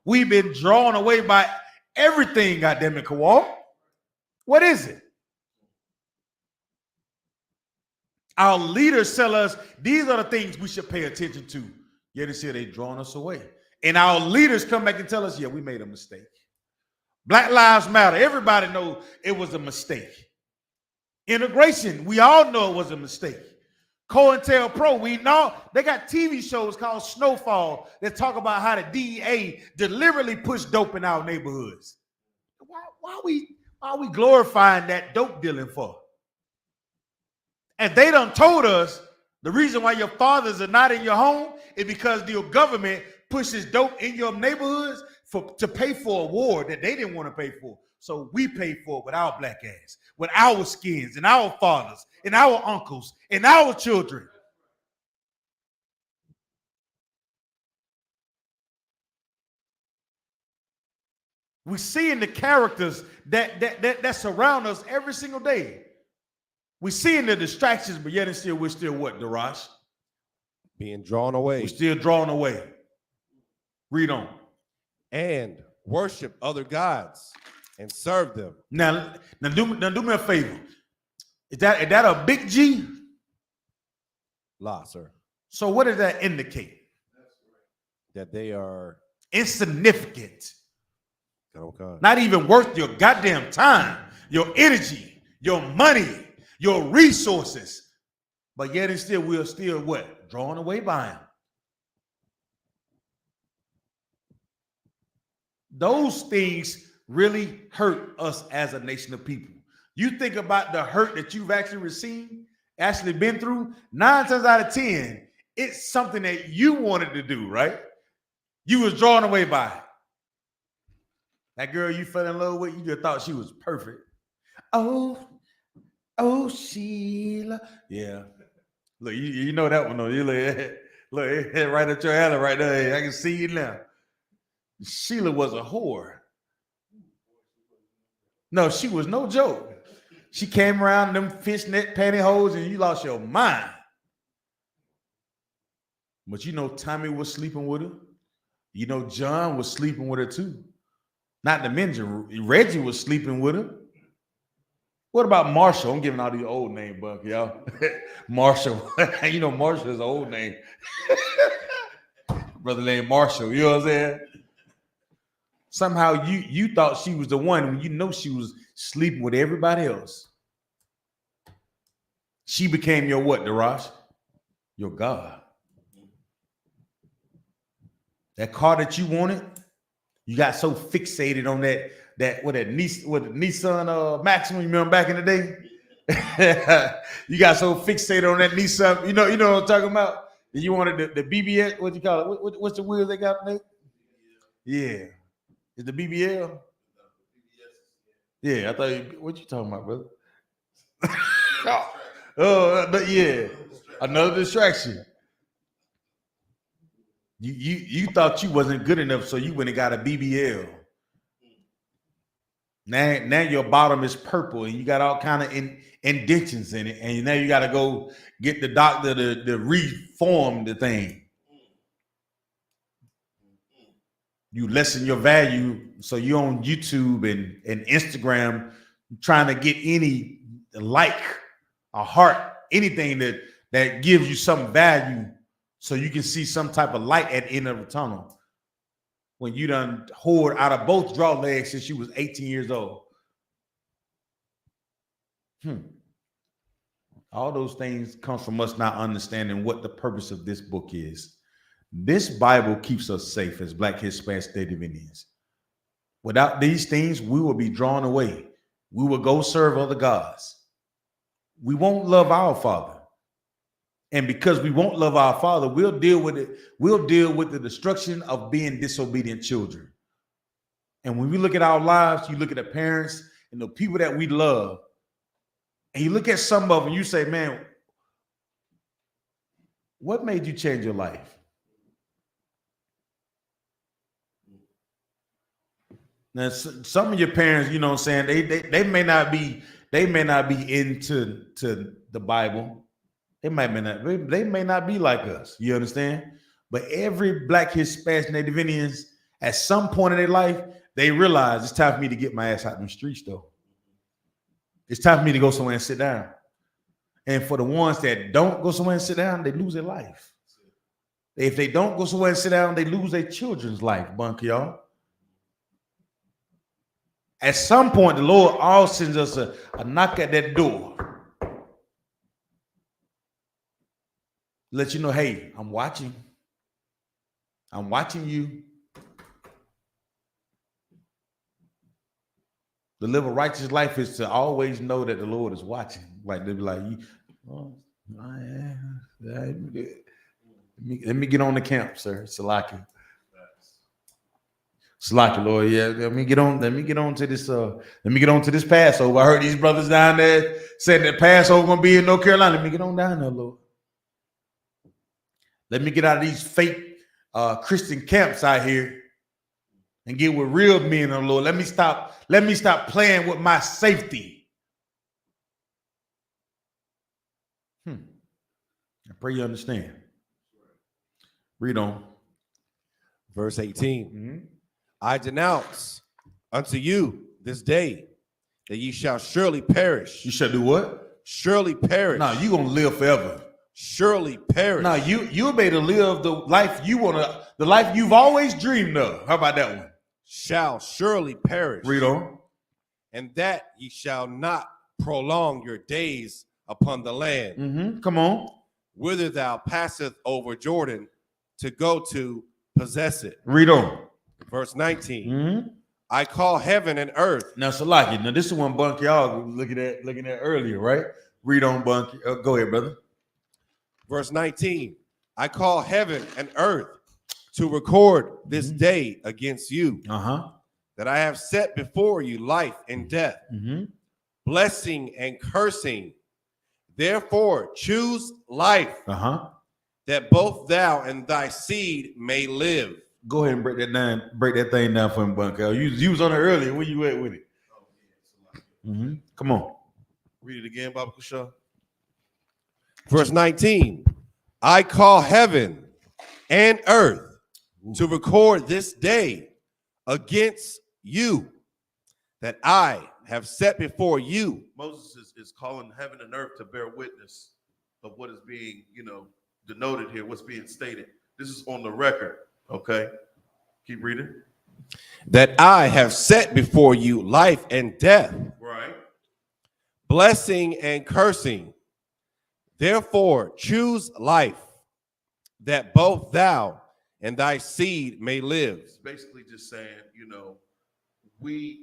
We've been drawn away by everything, goddamn it, Kawal. What is it? Our leaders tell us these are the things we should pay attention to. Yet they say they're drawing us away. And our leaders come back and tell us, yeah, we made a mistake. Black Lives Matter. Everybody knows it was a mistake. Integration, we all know it was a mistake. COINTELPRO, we know they got TV shows called Snowfall that talk about how the DEA deliberately push dope in our neighborhoods. Why are we glorifying that dope dealing for? And they done told us the reason why your fathers are not in your home is because the government pushes dope in your neighborhoods to pay for a war that they didn't want to pay for. So we pay for it with our black ass, with our skins and our fathers and our uncles and our children. We see in the characters that surround us every single day. We see in the distractions, but yet and still, we're still what, Darash? Being drawn away. We're still drawn away. Read on. And worship other gods and serve them. Now do me a favor. Is that a big G? La, sir. So what does that indicate? That they are insignificant. Okay. Not even worth your goddamn time, your energy, your money, your resources. But yet and still, we're still what? Drawn away by him. Those things really hurt us as a nation of people. You think about the hurt that you've actually received, actually been through, 9 times out of 10, it's something that you wanted to do, right? You was drawn away by it. That girl you fell in love with, you just thought she was perfect. Oh, Sheila. Yeah. Look, you know that one though. You look right at your alley right there. I can see you now. Sheila was a whore. No, she was no joke. She came around in them fishnet pantyhose and you lost your mind. But you know Tommy was sleeping with her. You know John was sleeping with her too. Not to mention Reggie was sleeping with her. What about Marshall? I'm giving all these old names, Buck, y'all. Marshall. You know Marshall is an old name. Brother named Marshall, you know what I'm saying? Somehow you thought she was the one when you know she was sleeping with everybody else. She became your what, Darash? Your God. That car that you wanted, you got so fixated on that Nissan Maxima, you remember back in the day? You got so fixated on that Nissan, you know what I'm talking about? You wanted the BBS, what you call it? What's the wheels they got, Nate? Yeah. Is the BBL? Yeah, I thought what you talking about, brother? Yeah. Another distraction. You thought you wasn't good enough, so you went and got a BBL. Now your bottom is purple and you got all kind of indentions in it, and now you got to go get the doctor to reform the thing. You lessen your value, so you're on YouTube and Instagram trying to get any like, a heart, anything that gives you some value, so you can see some type of light at the end of the tunnel. When you done whored out of both draw legs since you was 18 years old. All those things come from us not understanding what the purpose of this book is. This Bible keeps us safe as Black, Hispanic, Native Indians. Without these things, we will be drawn away. We will go serve other gods. We won't love our Father. And because we won't love our Father, we'll deal with it. We'll deal with the destruction of being disobedient children. And when we look at our lives, you look at the parents and the people that we love, and you look at some of them, you say, man, what made you change your life? Now, some of your parents, you know what I'm saying, they may not be into the Bible. They may not be like us. You understand? But every Black, Hispanic, Native Indians, at some point in their life, they realize it's time for me to get my ass out in the streets, though. It's time for me to go somewhere and sit down. And for the ones that don't go somewhere and sit down, they lose their life. If they don't go somewhere and sit down, they lose their children's life, bunk y'all. At some point, the Lord all sends us a knock at that door. Let you know, hey, I'm watching. I'm watching you. To live a righteous life is to always know that the Lord is watching. Like they'll be like, let me get on the camp, sir. Salaki. Slack, Lord. Yeah, let me get on to this Passover. I heard these brothers down there said that Passover gonna be in North Carolina. Let me get on down there, Lord. Let me get out of these fake Christian camps out here and get with real men, oh Lord. Let me stop playing with my safety. I pray you understand. Read on. Verse 18. I denounce unto you this day that ye shall surely perish. You shall do what? Surely perish. No, you gonna live forever. Surely perish. No, you made to live the life the life you've always dreamed of. How about that one? Shall surely perish. Read on. And that ye shall not prolong your days upon the land. Come on. Whither thou passeth over Jordan to go to possess it. Read on. Verse 19. I call heaven and earth. Now, Salaki, now this is one Bunk y'all looking at earlier, right? Read on, Bunk. Go ahead, brother. Verse 19. I call heaven and earth to record this day against you. That I have set before you life and death, blessing and cursing. Therefore, choose life, that both thou and thy seed may live. Go ahead and break that thing down for him, Bunker. You was on it earlier. Where you at with it? Come on. Read it again, Baba Kusha. Verse 19. I call heaven and earth to record this day against you, that I have set before you. Moses is calling heaven and earth to bear witness of what is being, denoted here, what's being stated. This is on the record, okay? Keep reading. That I have set before you life and death, right? Blessing and cursing. Therefore, choose life, that both thou and thy seed may live. It's basically just saying, we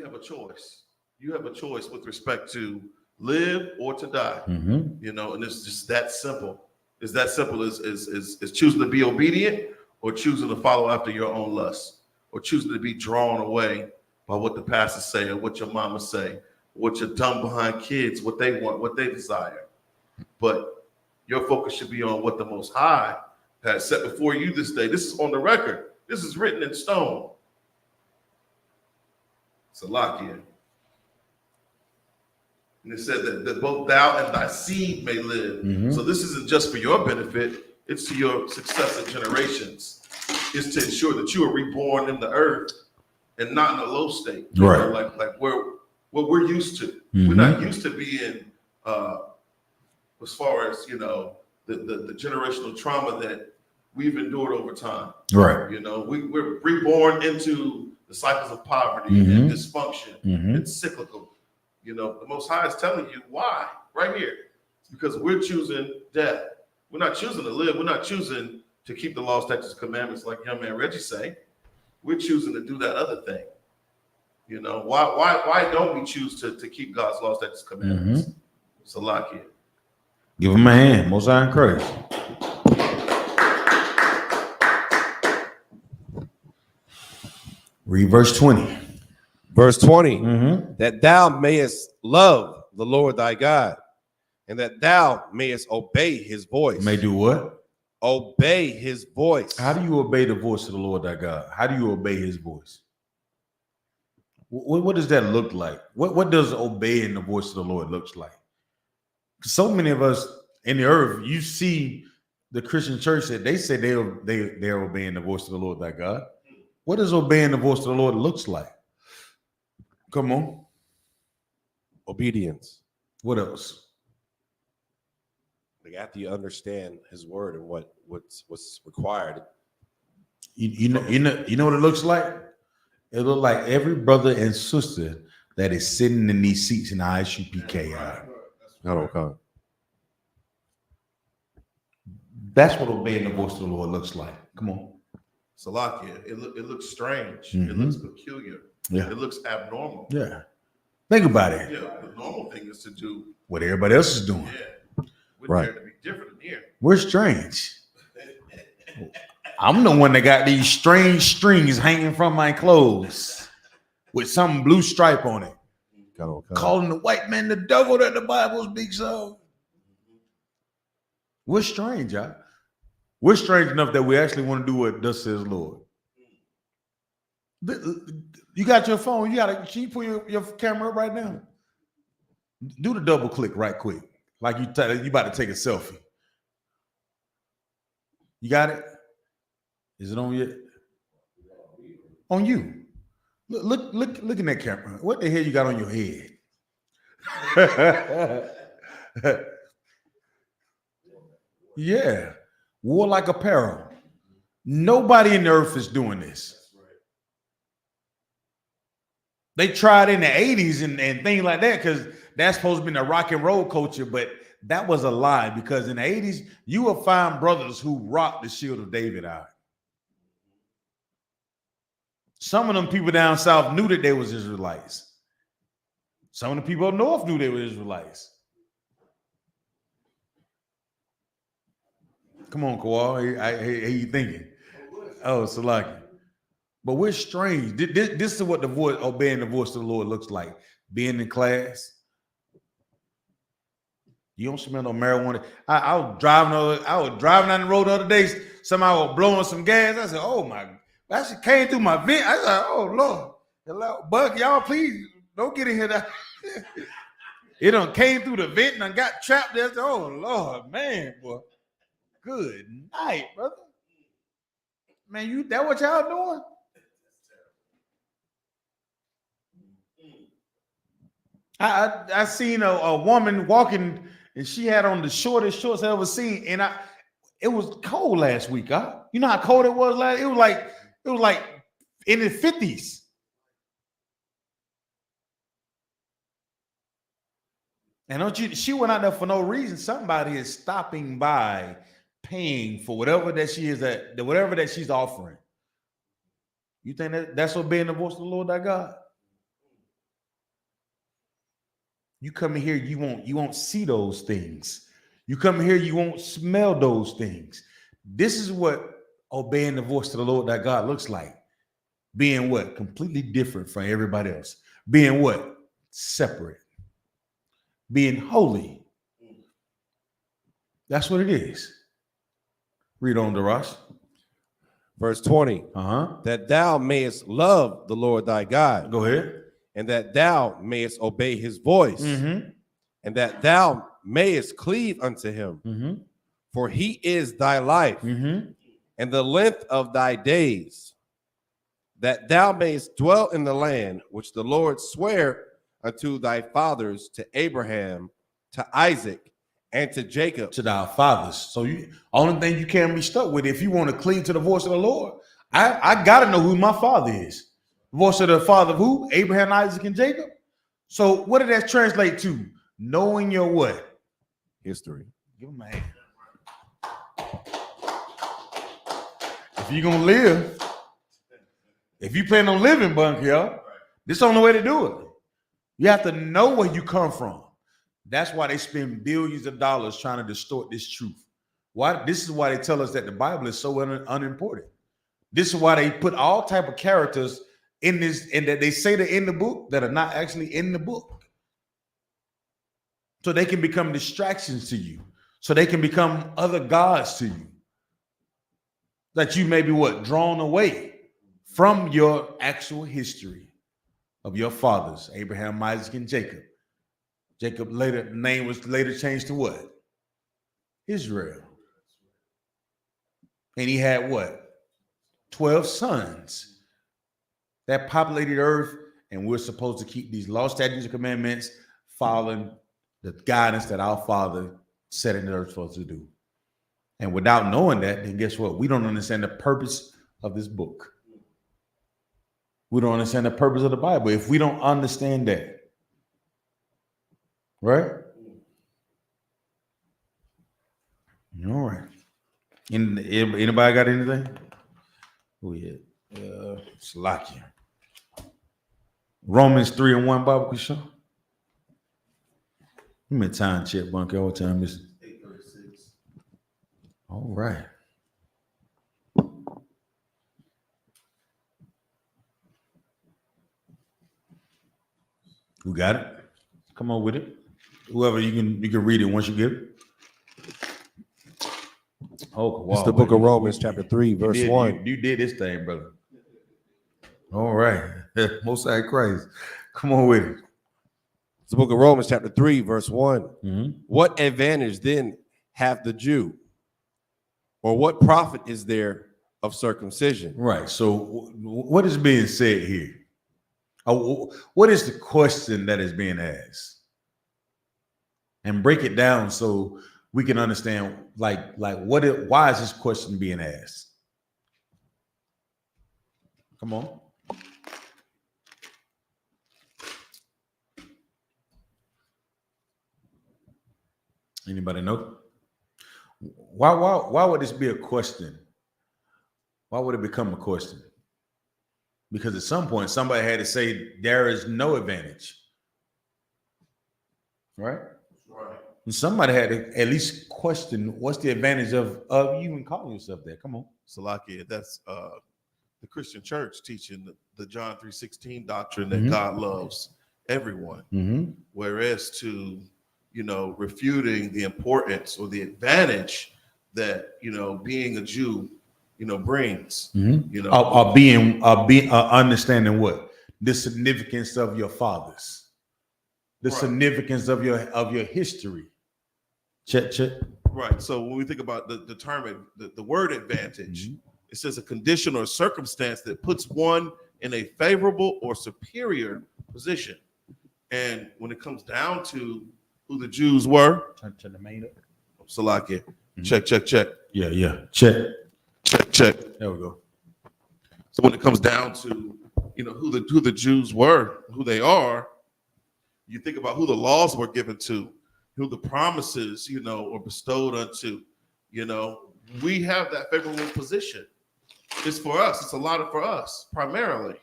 have a choice. You have a choice with respect to live or to die. And it's just that simple. It's that simple as choosing to be obedient or choosing to follow after your own lust, or choosing to be drawn away by what the pastors say or what your mama say, what your dumb behind kids, what they want, what they desire. But your focus should be on what the Most High has set before you this day. This is on the record. This is written in stone. It's a lock in. And it said that both thou and thy seed may live. So this isn't just for your benefit, it's to your successive generations. It's to ensure that you are reborn in the earth and not in a low state. Right. Like what we're used to. We're not used to being as far as the generational trauma that we've endured over time. Right. We're reborn into the cycles of poverty and dysfunction and cyclical. The Most High is telling you why right here. It's because we're choosing death. We're not choosing to live. We're not choosing to keep the law, statutes, commandments like young man Reggie say. We're choosing to do that other thing. Why don't we choose to keep God's law, statutes, commandments? It's a lock here. Give him a hand. Most High in Christ. Read verse 20. Verse 20. That thou mayest love the Lord thy God, and that thou mayest obey his voice. May do what? Obey his voice. How do you obey the voice of the Lord thy God? How do you obey his voice? What does that look like? What does obeying the voice of the Lord looks like? So many of us in the earth, you see the Christian church that they say they're obeying the voice of the Lord thy God. What does obeying the voice of the Lord looks like? Come on. Obedience. What else? Like after you understand his word and what's required. You know what it looks like? It looks like every brother and sister that is sitting in these seats in the I.S.U.P.K. That's what obeying the voice of the Lord looks like. Come on. Salakia, it looks strange. It looks peculiar. Yeah. It looks abnormal. Yeah. Think about it. Yeah, the normal thing is to do what everybody else is doing. Yeah. We're there to be different in here. We're strange. I'm the one that got these strange strings hanging from my clothes with some blue stripe on it. Calling the white man the devil that the Bible speaks of. We're strange, y'all. We're strange enough that we actually want to do what thus says Lord. You got your phone. Can you pull your camera up right now? Do the double click right quick. Like you about to take a selfie. You got it? Is it on you? On you. Look in that camera. What the hell you got on your head? Yeah. Warlike apparel. Nobody in the earth is doing this. They tried in the 80s and things like that because that's supposed to be the rock and roll culture, but that was a lie because in the 80s, you will find brothers who rocked the shield of David out. Some of them people down south knew that they was Israelites. Some of the people up north knew they were Israelites. Come on, Kawhi. How you thinking? Oh, Salaki. But we're strange. This is what obeying the voice of the Lord looks like. Being in class. You don't smell no marijuana. I was driving down the road the other day. Somebody was blowing some gas. I said, oh my, that shit came through my vent. I said, oh Lord. Hello, Buck, y'all please don't get in here. It done came through the vent and I got trapped there. I said, oh Lord, man, boy. Good night, brother. Man, that what y'all doing? I seen a woman walking and she had on the shortest shorts I ever seen, and it was cold last week. Huh? You know how cold it was last? It was like in the 50s. And she went out there for no reason. Somebody is stopping by, paying for whatever that she's offering. You think that's obeying the voice of the Lord thy God? You come in here, you won't see those things. You come in here, you won't smell those things. This is what obeying the voice of the Lord thy God looks like. Being what? Completely different from everybody else. Being what? Separate. Being holy. That's what it is. Read on, Darash. Verse 20. That thou mayest love the Lord thy God. Go ahead. And that thou mayest obey his voice. And that thou mayest cleave unto him. For he is thy life and the length of thy days, that thou mayest dwell in the land which the Lord sware unto thy fathers, to Abraham, to Isaac, and to Jacob. To thy fathers. So only thing you can't be stuck with, if you want to cleave to the voice of the Lord, I got to know who my father is. The voice of the father of who? Abraham, Isaac, and Jacob. So what did that translate to? Knowing your what? History. Give him a hand. If you're going to live, if you plan on living, Bunk, y'all, this is the only way to do it. You have to know where you come from. That's why they spend billions of dollars trying to distort this truth. Why? This is why they tell us that the Bible is so unimportant. This is why they put all type of characters in this, and that they say they're in the book that are not actually in the book. So they can become distractions to you. So they can become other gods to you. That you may be what? Drawn away from your actual history of your fathers, Abraham, Isaac, and Jacob. Jacob later, the name was later changed to what? Israel. And he had what? 12 sons that populated earth, and we're supposed to keep these laws, statutes, and commandments, following the guidance that our Father set in the earth for us to do. And without knowing that, then guess what? We don't understand the purpose of this book. We don't understand the purpose of the Bible if we don't understand that. Right? All right. Anybody got anything? Oh, yeah. Salakia. Romans 3:1, Bible question. Give me a time check, Bunky. All time is 8:36. All right. You got it? Come on with it. Whoever you can read it once you get it. Oh, wow. It's the book of Romans, chapter 3, verse 1. You did this thing, brother. All right. Most High Christ. Come on with it. It's the book of Romans, chapter 3, verse 1. Mm-hmm. What advantage then hath the Jew? Or what profit is there of circumcision? Right. So what is being said here? What is the question that is being asked? And break it down so we can understand, why is this question being asked? Come on. Anybody know? Why would this be a question? Why would it become a question? Because at some point somebody had to say there is no advantage. Right? Right. And somebody had to at least question what's the advantage of you even calling yourself that. Come on. Salakia, that's the Christian church teaching the John 3:16 doctrine that God loves everyone. Mm-hmm. Whereas to, refuting the importance or the advantage that, being a Jew, brings, understanding what? The significance of your fathers, the significance of your history. Check. Right. So when we think about the word advantage, it says a condition or circumstance that puts one in a favorable or superior position. And when it comes down to who the Jews were, Salakia, check. Yeah. Check. There we go. So when it comes down to who the Jews were, who they are, you think about who the laws were given to, who the promises were bestowed unto. We have that favorable position. It's for us. It's allotted for us primarily.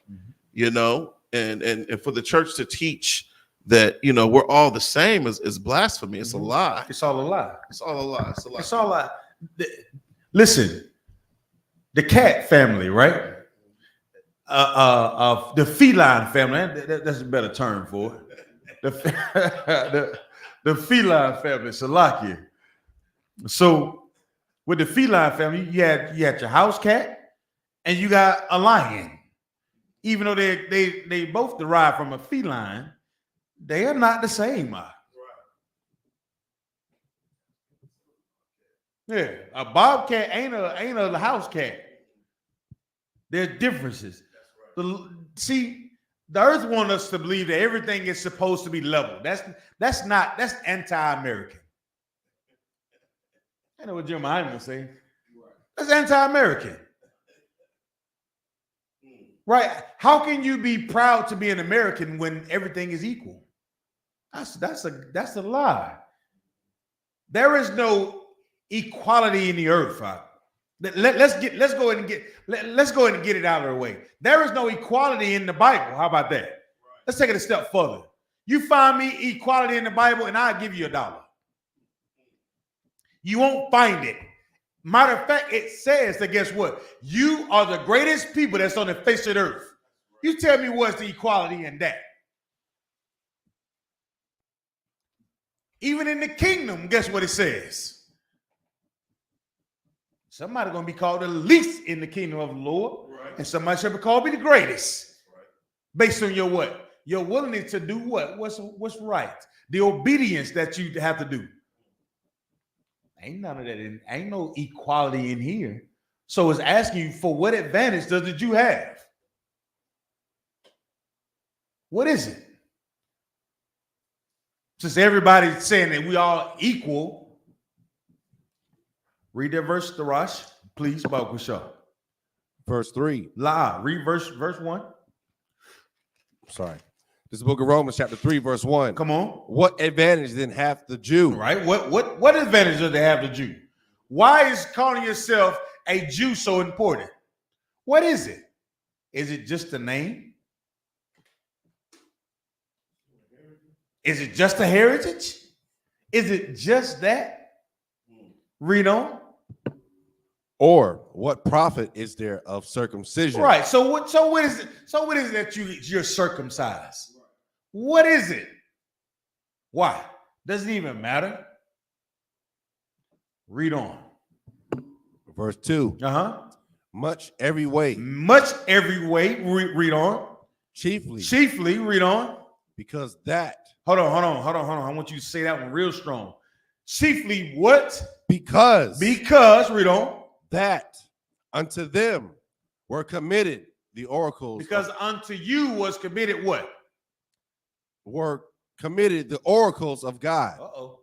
And for the church to teach that we're all the same is blasphemy. It's a lie. It's all a lie. It's all a lie. It's all a lie. Listen, the cat family, right? The feline family. That's a better term for it. The feline family, Salakia. So with the feline family, you had your house cat and you got a lion. Even though they both derive from a feline, they are not the same. Yeah, a bobcat ain't a house cat. There are differences. See, the earth wants us to believe that everything is supposed to be level. That's anti-American. I know what Jeremiah was saying. That's anti-American. Right? How can you be proud to be an American when everything is equal? That's a lie. There is no equality in the earth. Let's go ahead and get it out of the way. There is no equality in the Bible. How about that? Let's take it a step further. You find me equality in the Bible, and I'll give you $1. You won't find it. Matter of fact, it says that guess what? You are the greatest people that's on the face of the earth. You tell me what's the equality in that? Even in the kingdom, guess what it says? Somebody gonna be called the least in the kingdom of the Lord, and somebody should be called be the greatest. Based on your what? Your willingness to do what? What's right? The obedience that you have to do. Ain't none of that. Ain't no equality in here. So it's asking you, for what advantage does the Jew have? What is it? Since everybody's saying that we all equal, read that verse, Darash, please, Bakusha. Verse 3. Read verse 1. Sorry. This is the book of Romans, chapter 3, verse 1. Come on. What advantage then hath the Jew? Right. What advantage does they have the Jew? Why is calling yourself a Jew so important? What is it? Is it just a name? Is it just a heritage? Is it just that? Read on. Or what profit is there of circumcision? Right. So what is it? So what is it that you're circumcised? What is it? Why? Doesn't even matter. Read on. Verse 2. Much every way. Much every way. Read on. Chiefly. Chiefly. Read on. Because that. Hold on. I want you to say that one real strong. Chiefly what? Because. Read on. That unto them were committed the oracles. Because unto you was committed what? Were committed the oracles of God. Uh-oh.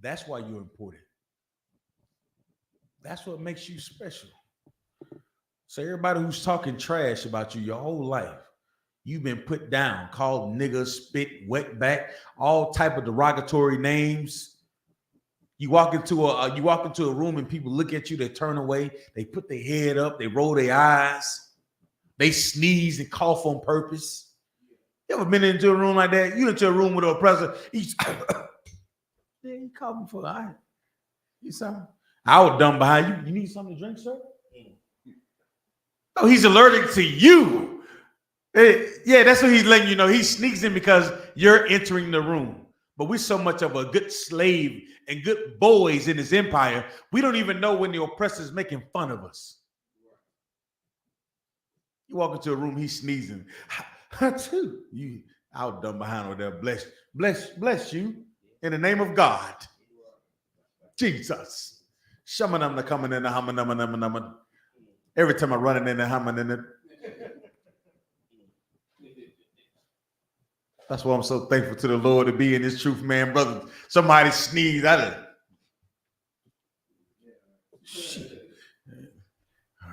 That's why you're important. That's what makes you special. So everybody who's talking trash about you your whole life, you've been put down, called nigger, spit, wetback, all type of derogatory names. You walk into a room and people look at you, they turn away, they put their head up, they roll their eyes, they sneeze and cough on purpose. You ever been into a room like that? You into a room with an oppressor, he's yeah, he called me for eye. You saw? I was dumb behind you. You need something to drink, sir? No, he's allergic to you. Yeah, that's what he's letting you know. He sneaks in because you're entering the room. But we're so much of a good slave and good boys in his empire, we don't even know when the oppressor is making fun of us. You walk into a room, he's sneezing. Too. I was dumb behind over there. Bless you in the name of God. Jesus. Shamanam coming in the hamanam. Every time I run it in the haman. That's why I'm so thankful to the Lord to be in this truth, man, brother. Somebody sneezed out of it.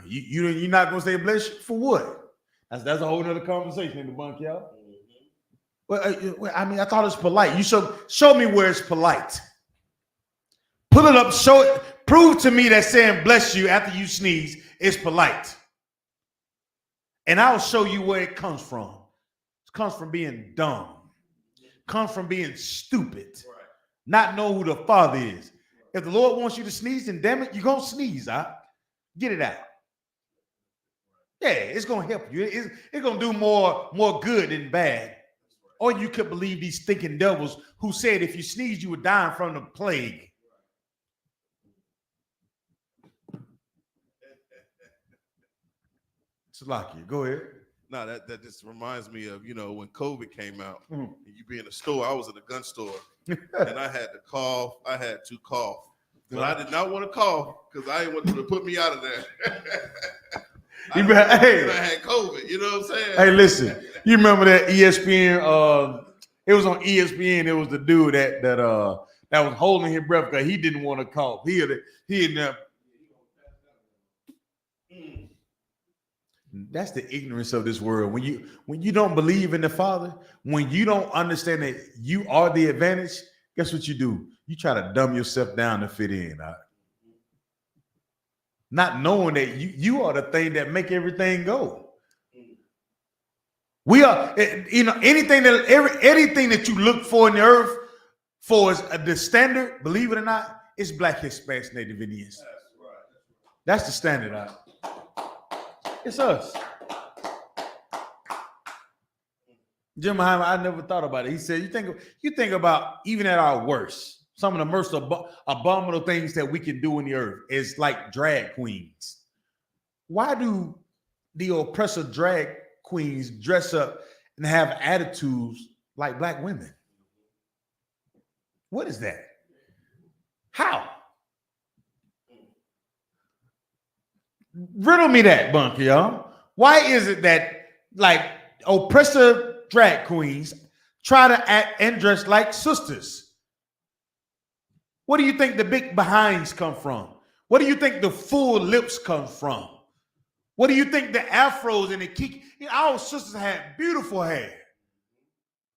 You're not gonna say bless you for what? That's a whole nother conversation in the bunk, y'all. Well, I mean, I thought it was polite. You show me where it's polite. Pull it up, show it, prove to me that saying bless you after you sneeze is polite. And I'll show you where it comes from. It comes from being dumb. It comes from being stupid. Not know who the Father is. If the Lord wants you to sneeze, then damn it, you're going to sneeze. Get it out. Yeah, it's going to help you. It's going to do more good than bad. Or you could believe these thinking devils who said if you sneeze, you would die from the plague. Salakia, go ahead. No, that just reminds me of, when COVID came out, and you be in the store. I was in a gun store, and I had to cough. I had to cough. But I did not want to cough because I didn't want them to put me out of there. I had COVID, you know what I'm saying? Hey, listen, you remember that ESPN? It was on ESPN. It was the dude that was holding his breath because he didn't want to cough. He That's the ignorance of this world. When you don't believe in the Father, when you don't understand that you are the advantage, guess what you do? You try to dumb yourself down to fit in. Not knowing that you are the thing that make everything go. We are, anything that you look for in the earth for is the standard, believe it or not, it's Black, Hispanics, Native Indians. That's the standard. It's us. Jim Muhammad, I never thought about it. He said, you think about even at our worst, some of the most abominable things that we can do in the earth is like drag queens. Why do the oppressor drag queens dress up and have attitudes like Black women? What is that? How? Riddle me that, Bunky, y'all. Why is it that like oppressor drag queens try to act and dress like sisters? What do you think the big behinds come from? What do you think the full lips come from? What do you think the afros and the kiki? Our sisters had beautiful hair.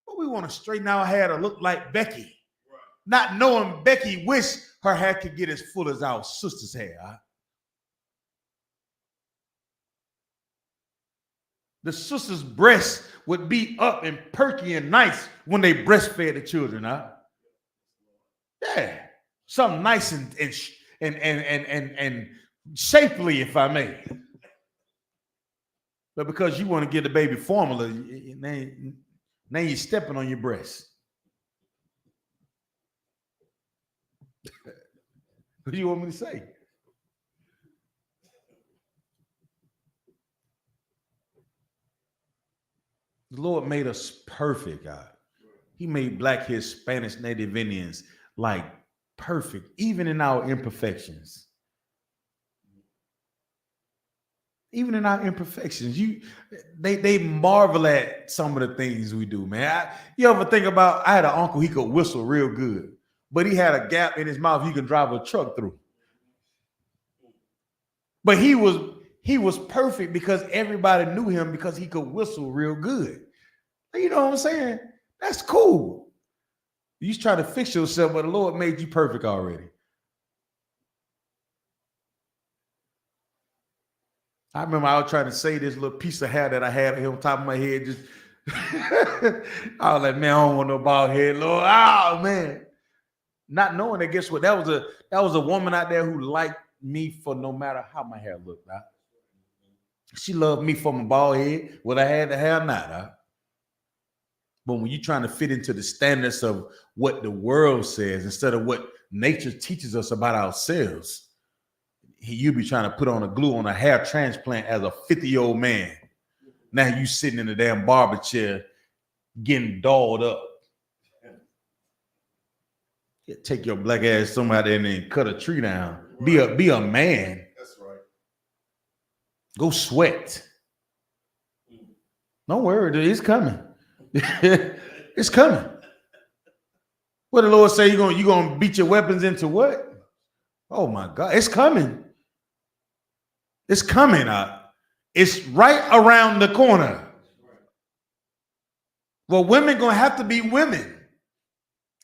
But we want to straighten our hair to look like Becky. Not knowing Becky wish her hair could get as full as our sister's hair. The sister's breasts would be up and perky and nice when they breastfed the children. Yeah, something nice and shapely, if I may. But because you want to give the baby formula, Now you're stepping on your breast. What do you want me to say? The Lord made us perfect, God. He made Black, Hispanics, Native Indians like perfect, even in our imperfections. Even in our imperfections, they marvel at some of the things we do, man. You ever think about, I had an uncle, he could whistle real good, but he had a gap in his mouth he could drive a truck through. But he was perfect because everybody knew him because he could whistle real good. You know what I'm saying? That's cool. You just try to fix yourself, but the Lord made you perfect already. I remember I was trying to say this little piece of hair that I had here on top of my head. Just I was like, man, I don't want no bald head, Lord. Oh man. Not knowing that, guess what? That was a woman out there who liked me for no matter how my hair looked. Right? She loved me for my bald head, whether I had the hair or not. Right? But when you're trying to fit into the standards of what the world says instead of what nature teaches us about ourselves, you be trying to put on a glue on a hair transplant as a 50-year-old man. Now you sitting in the damn barber chair getting dolled up. Take your black ass somewhere out there and cut a tree down. Right. Be a man. That's right. Go sweat. Don't worry, it's coming. It's coming. What the Lord say? You gonna beat your weapons into what? Oh my God, it's coming. It's coming up. It's right around the corner. Well, women gonna have to be women.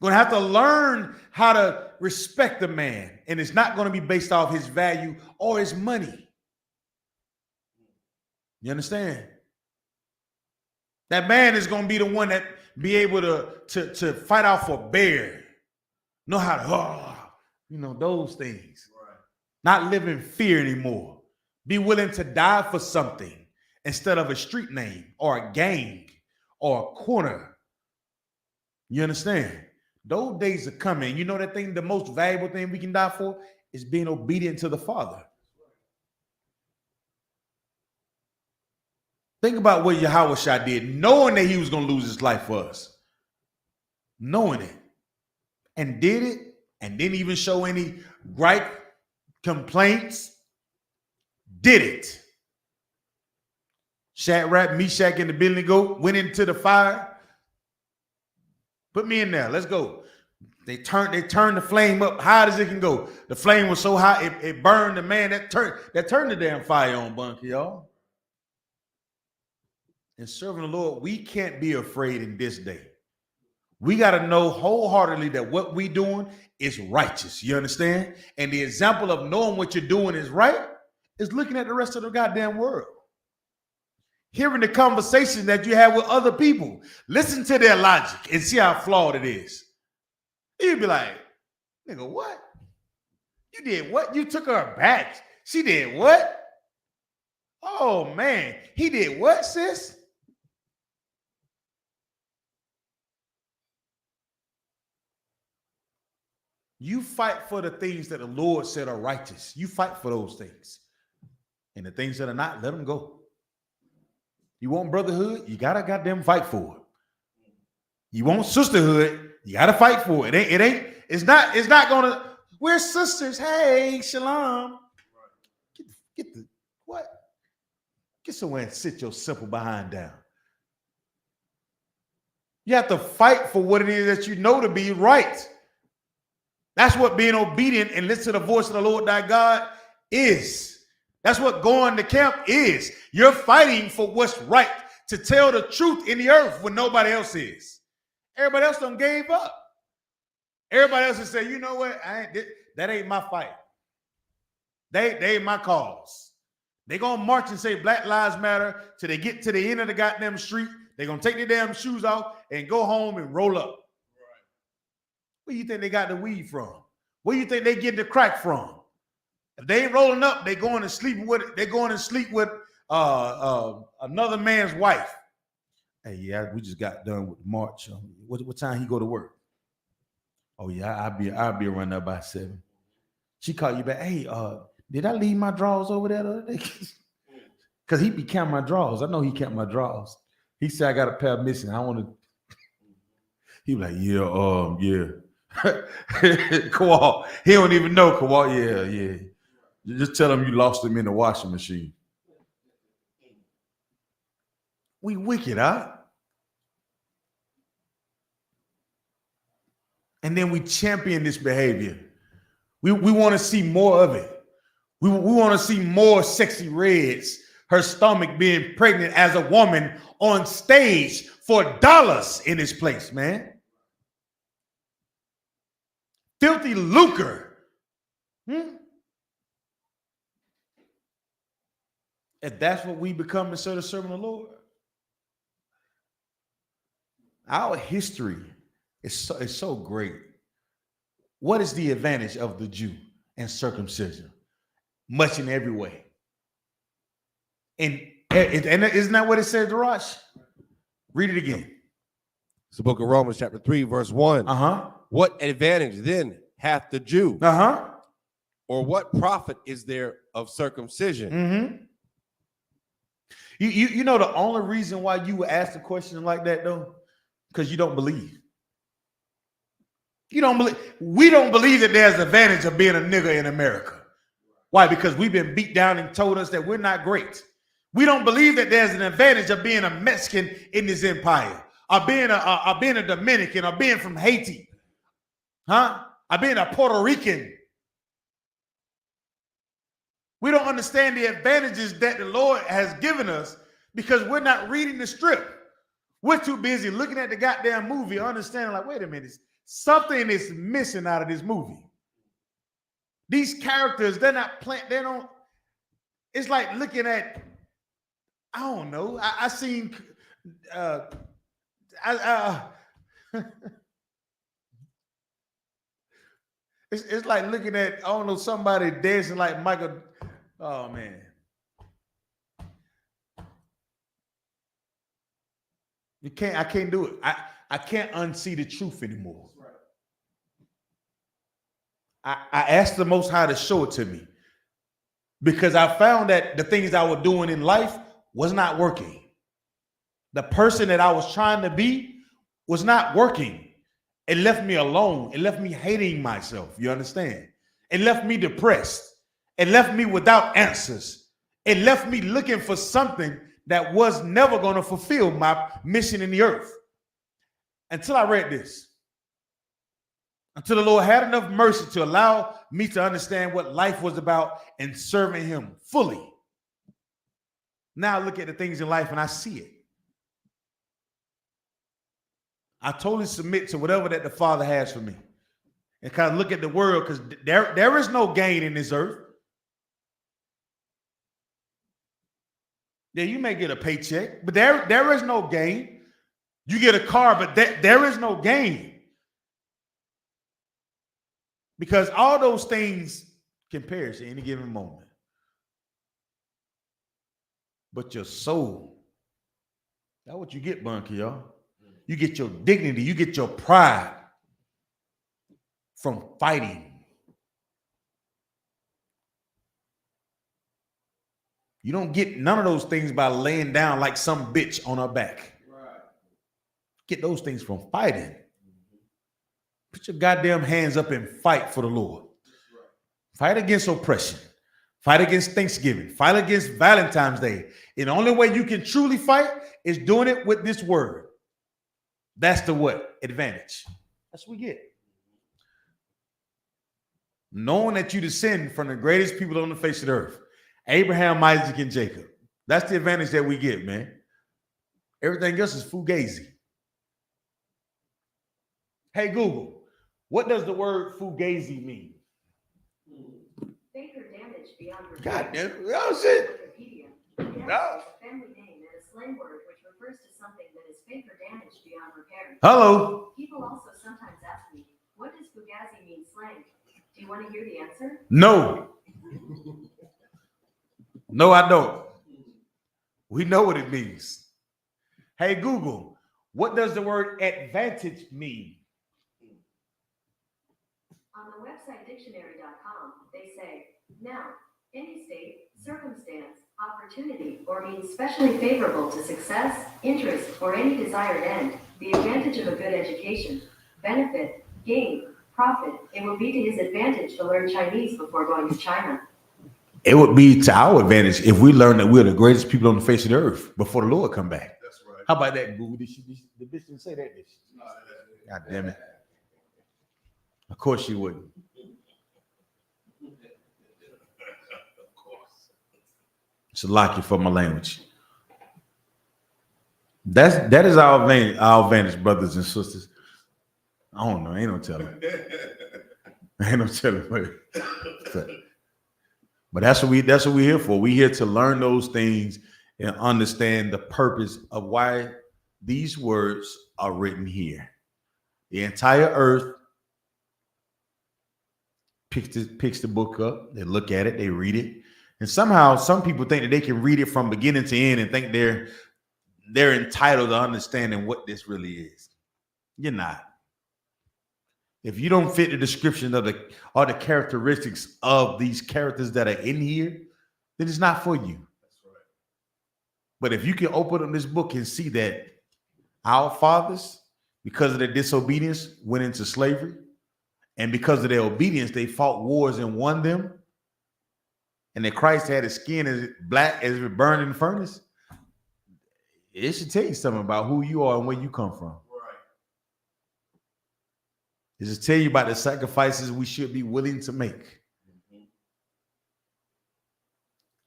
Gonna have to learn how to respect a man, and it's not gonna be based off his value or his money. You understand? That man is gonna be the one that be able to fight out for bear, know how to those things. Right. Not live in fear anymore. Be willing to die for something instead of a street name or a gang or a corner. You understand? Those days are coming. You know that thing, the most valuable thing we can die for is being obedient to the Father. Think about what YAHANNA did, knowing that he was going to lose his life for us. Knowing it. And did it. And didn't even show any gripe, complaints. Did it. Shadrach, Meshach, and Abednego went into the fire. Put me in there. Let's go. They turned the flame up high as it can go. The flame was so high it burned the man that turned the damn fire on, bunker, y'all. And serving the Lord, we can't be afraid in this day. We got to know wholeheartedly that what we doing is righteous. You understand? And the example of knowing what you're doing is right is looking at the rest of the goddamn world. Hearing the conversation that you have with other people. Listen to their logic and see how flawed it is. You'd be like, nigga, what? You did what? You took her back. She did what? Oh, man. He did what, sis? You fight for the things that the Lord said are righteous. You fight for those things. And the things that are not, let them go. You want brotherhood? You got to goddamn fight for it. You want sisterhood? You got to fight for it. It's not going to, we're sisters. Hey, shalom. Get somewhere and sit your simple behind down. You have to fight for what it is that you know to be right. That's what being obedient and listen to the voice of the Lord thy God is. That's what going to camp is. You're fighting for what's right, to tell the truth in the earth when nobody else is. Everybody else done gave up. Everybody else has said, you know what? That ain't my fight. They ain't my cause. They gonna march and say Black Lives Matter till they get to the end of the goddamn street. They gonna take their damn shoes off and go home and roll up. Where you think they got the weed from? Where you think they get the crack from? If they ain't rolling up, they going to sleep with another man's wife. Hey, yeah, we just got done with March. What time he go to work? Oh yeah, I'll be around there by 7. She called you back. Hey, did I leave my drawers over there the other day? Because he be counting my drawers. I know he count my drawers. He said I got a pair missing. I want to. He was like, yeah. Kawal. He don't even know Kawal. Yeah. Just tell him you lost him in the washing machine. We wicked, huh? And then we champion this behavior. We want to see more of it. We want to see more Sexy Reds, her stomach being pregnant as a woman on stage for dollars in this place, man. Filthy lucre. If that's what we become instead of serving the Lord. Our history is so great. What is the advantage of the Jew and circumcision? Much in every way. And isn't that what it says, Darash? Read it again. It's the book of Romans, chapter 3, verse 1. What advantage then hath the Jew? Or what profit is there of circumcision? You know the only reason why you would ask a question like that, though? Because you don't believe. You don't believe. We don't believe that there's an advantage of being a nigger in America. Why? Because we've been beat down and told us that we're not great. We don't believe that there's an advantage of being a Mexican in this empire, or being a Dominican, or being from Haiti, or being a Puerto Rican. We don't understand the advantages that the Lord has given us because we're not reading the strip. We're too busy looking at the goddamn movie, understanding like, wait a minute, something is missing out of this movie. These characters, they're not playing, they don't, it's like looking at, I don't know, I seen, it's like looking at, I don't know, somebody dancing like Michael, oh man. I can't do it. I can't unsee the truth anymore. I asked the Most High to show it to me because I found that the things I was doing in life was not working. The person that I was trying to be was not working. It left me alone. It left me hating myself. You understand? It left me depressed. It left me without answers. It left me looking for something that was never going to fulfill my mission in the earth. Until I read this. Until the Lord had enough mercy to allow me to understand what life was about and serving him fully. Now I look at the things in life and I see it. I totally submit to whatever that the Father has for me. And kind of look at the world because there is no gain in this earth. Yeah, you may get a paycheck, but there is no gain. You get a car, but there is no gain. Because all those things can perish at any given moment. But your soul, that's what you get, Bunky, y'all. You get your dignity, you get your pride from fighting. You don't get none of those things by laying down like some bitch on her back. Right. Get those things from fighting. Put your goddamn hands up and fight for the Lord. Right. Fight against oppression. Fight against Thanksgiving. Fight against Valentine's Day. And the only way you can truly fight is doing it with this word. That's the what? Advantage. That's what we get. Knowing that you descend from the greatest people on the face of the earth. Abraham, Isaac, and Jacob. That's the advantage that we get, man. Everything else is fugazi. Hey, Google, what does the word fugazi mean? Fake or damage beyond repair. God damn, oh shit. Wikipedia. No. Family name and a slang word which refers to something that is fake or damaged beyond repair. Hello. People also sometimes ask me, what does fugazi mean slang? Do you want to hear the answer? No. No, I don't. We know what it means. Hey, Google, what does the word advantage mean? On the website dictionary.com, they say, now, any state, circumstance, opportunity, or means specially favorable to success, interest, or any desired end, the advantage of a good education, benefit, gain, profit. It would be to his advantage to learn Chinese before going to China. It would be to our advantage if we learn that we're the greatest people on the face of the earth before the Lord come back. That's right. How about that, Google? The bitch didn't say that. God damn it. Of course she wouldn't. It's a lock for my language. That is our advantage, brothers and sisters. I don't know. Ain't no telling. Ain't no telling. But that's what we're here for. We're here to learn those things and understand the purpose of why these words are written here. The entire earth picks the book up. They look at it. They read it. And somehow some people think that they can read it from beginning to end and think they're entitled to understanding what this really is. You're not. If you don't fit the description of the characteristics of these characters that are in here, then it's not for you. That's right. But if you can open up this book and see that our fathers, because of their disobedience, went into slavery, and because of their obedience, they fought wars and won them, and that Christ had his skin as black as it burned in the furnace, it should tell you something about who you are and where you come from. It should tell you about the sacrifices we should be willing to make.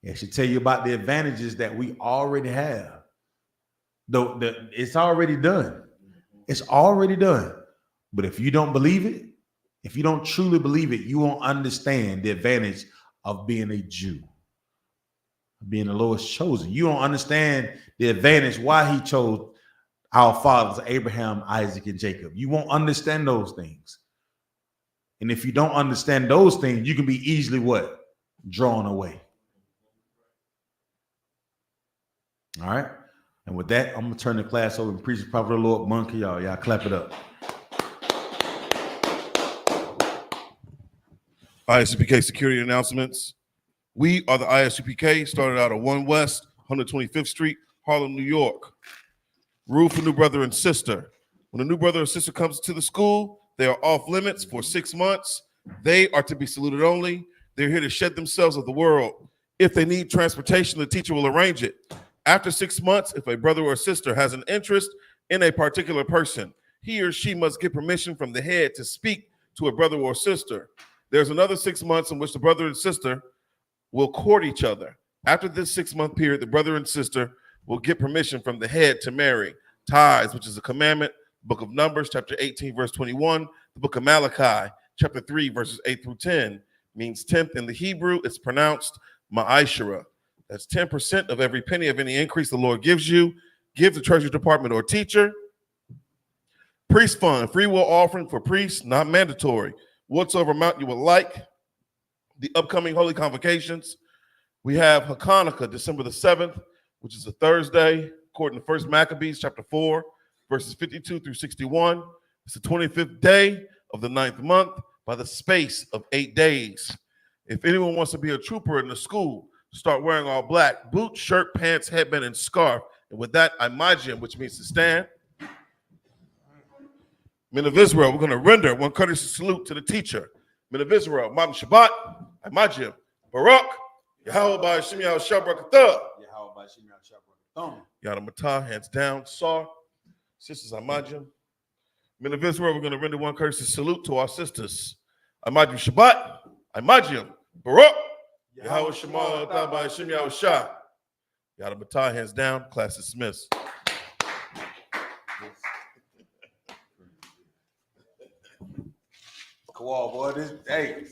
It should tell you about the advantages that we already have. Though it's already done. It's already done. But if you don't believe it, if you don't truly believe it, you won't understand the advantage of being a Jew, being the Lord's chosen. You don't understand the advantage why he chose our fathers, Abraham, Isaac, and Jacob. You won't understand those things. And if you don't understand those things, you can be easily what? Drawn away. All right. And with that, I'm going to turn the class over and preach the prophet of the Lord. Monkey, y'all clap it up. I.S.U.P.K. security announcements. We are the I.S.U.P.K. started out at 1 West, 125th Street, Harlem, New York. Rule for new brother and sister. When a new brother or sister comes to the school, they are off limits for 6 months. They are to be saluted only. They're here to shed themselves of the world. If they need transportation, the teacher will arrange it. After 6 months, if a brother or sister has an interest in a particular person, he or she must get permission from the head to speak to a brother or sister. There's another 6 months in which the brother and sister will court each other. After this 6-month period, the brother and sister will get permission from the head to marry. Tithes, which is a commandment, book of Numbers, chapter 18, verse 21, the book of Malachi, chapter 3, verses 8 through 10, means 10th in the Hebrew. It's pronounced ma'ashara. That's 10% of every penny of any increase the Lord gives you. Give the treasury department or teacher. Priest fund, free will offering for priests, not mandatory. Whatsoever amount you would like. The upcoming holy convocations. We have Hanukkah, December the 7th, which is a Thursday, according to 1 Maccabees, chapter 4, verses 52 through 61. It's the 25th day of the 9th month by the space of 8 days. If anyone wants to be a trooper in the school, start wearing all black, boots, shirt, pants, headband, and scarf. And with that, imagine, which means to stand. Men of Israel, we're going to render one courtesy salute to the teacher. Men of Israel, Ma'am Shabbat, imagine, Barak, Yahweh by Shem Yahweh Shabrakatah. Yada Matah, hands down, Saw. Sisters, imagine. Men of Israel, we're going to render one courtesy salute to our sisters. Imagine Shabbat, imagine, Barak, Yahweh Shema by Shem Yahweh Shah. Yada Matah, hands down, class dismissed. Come on, boy. Hey.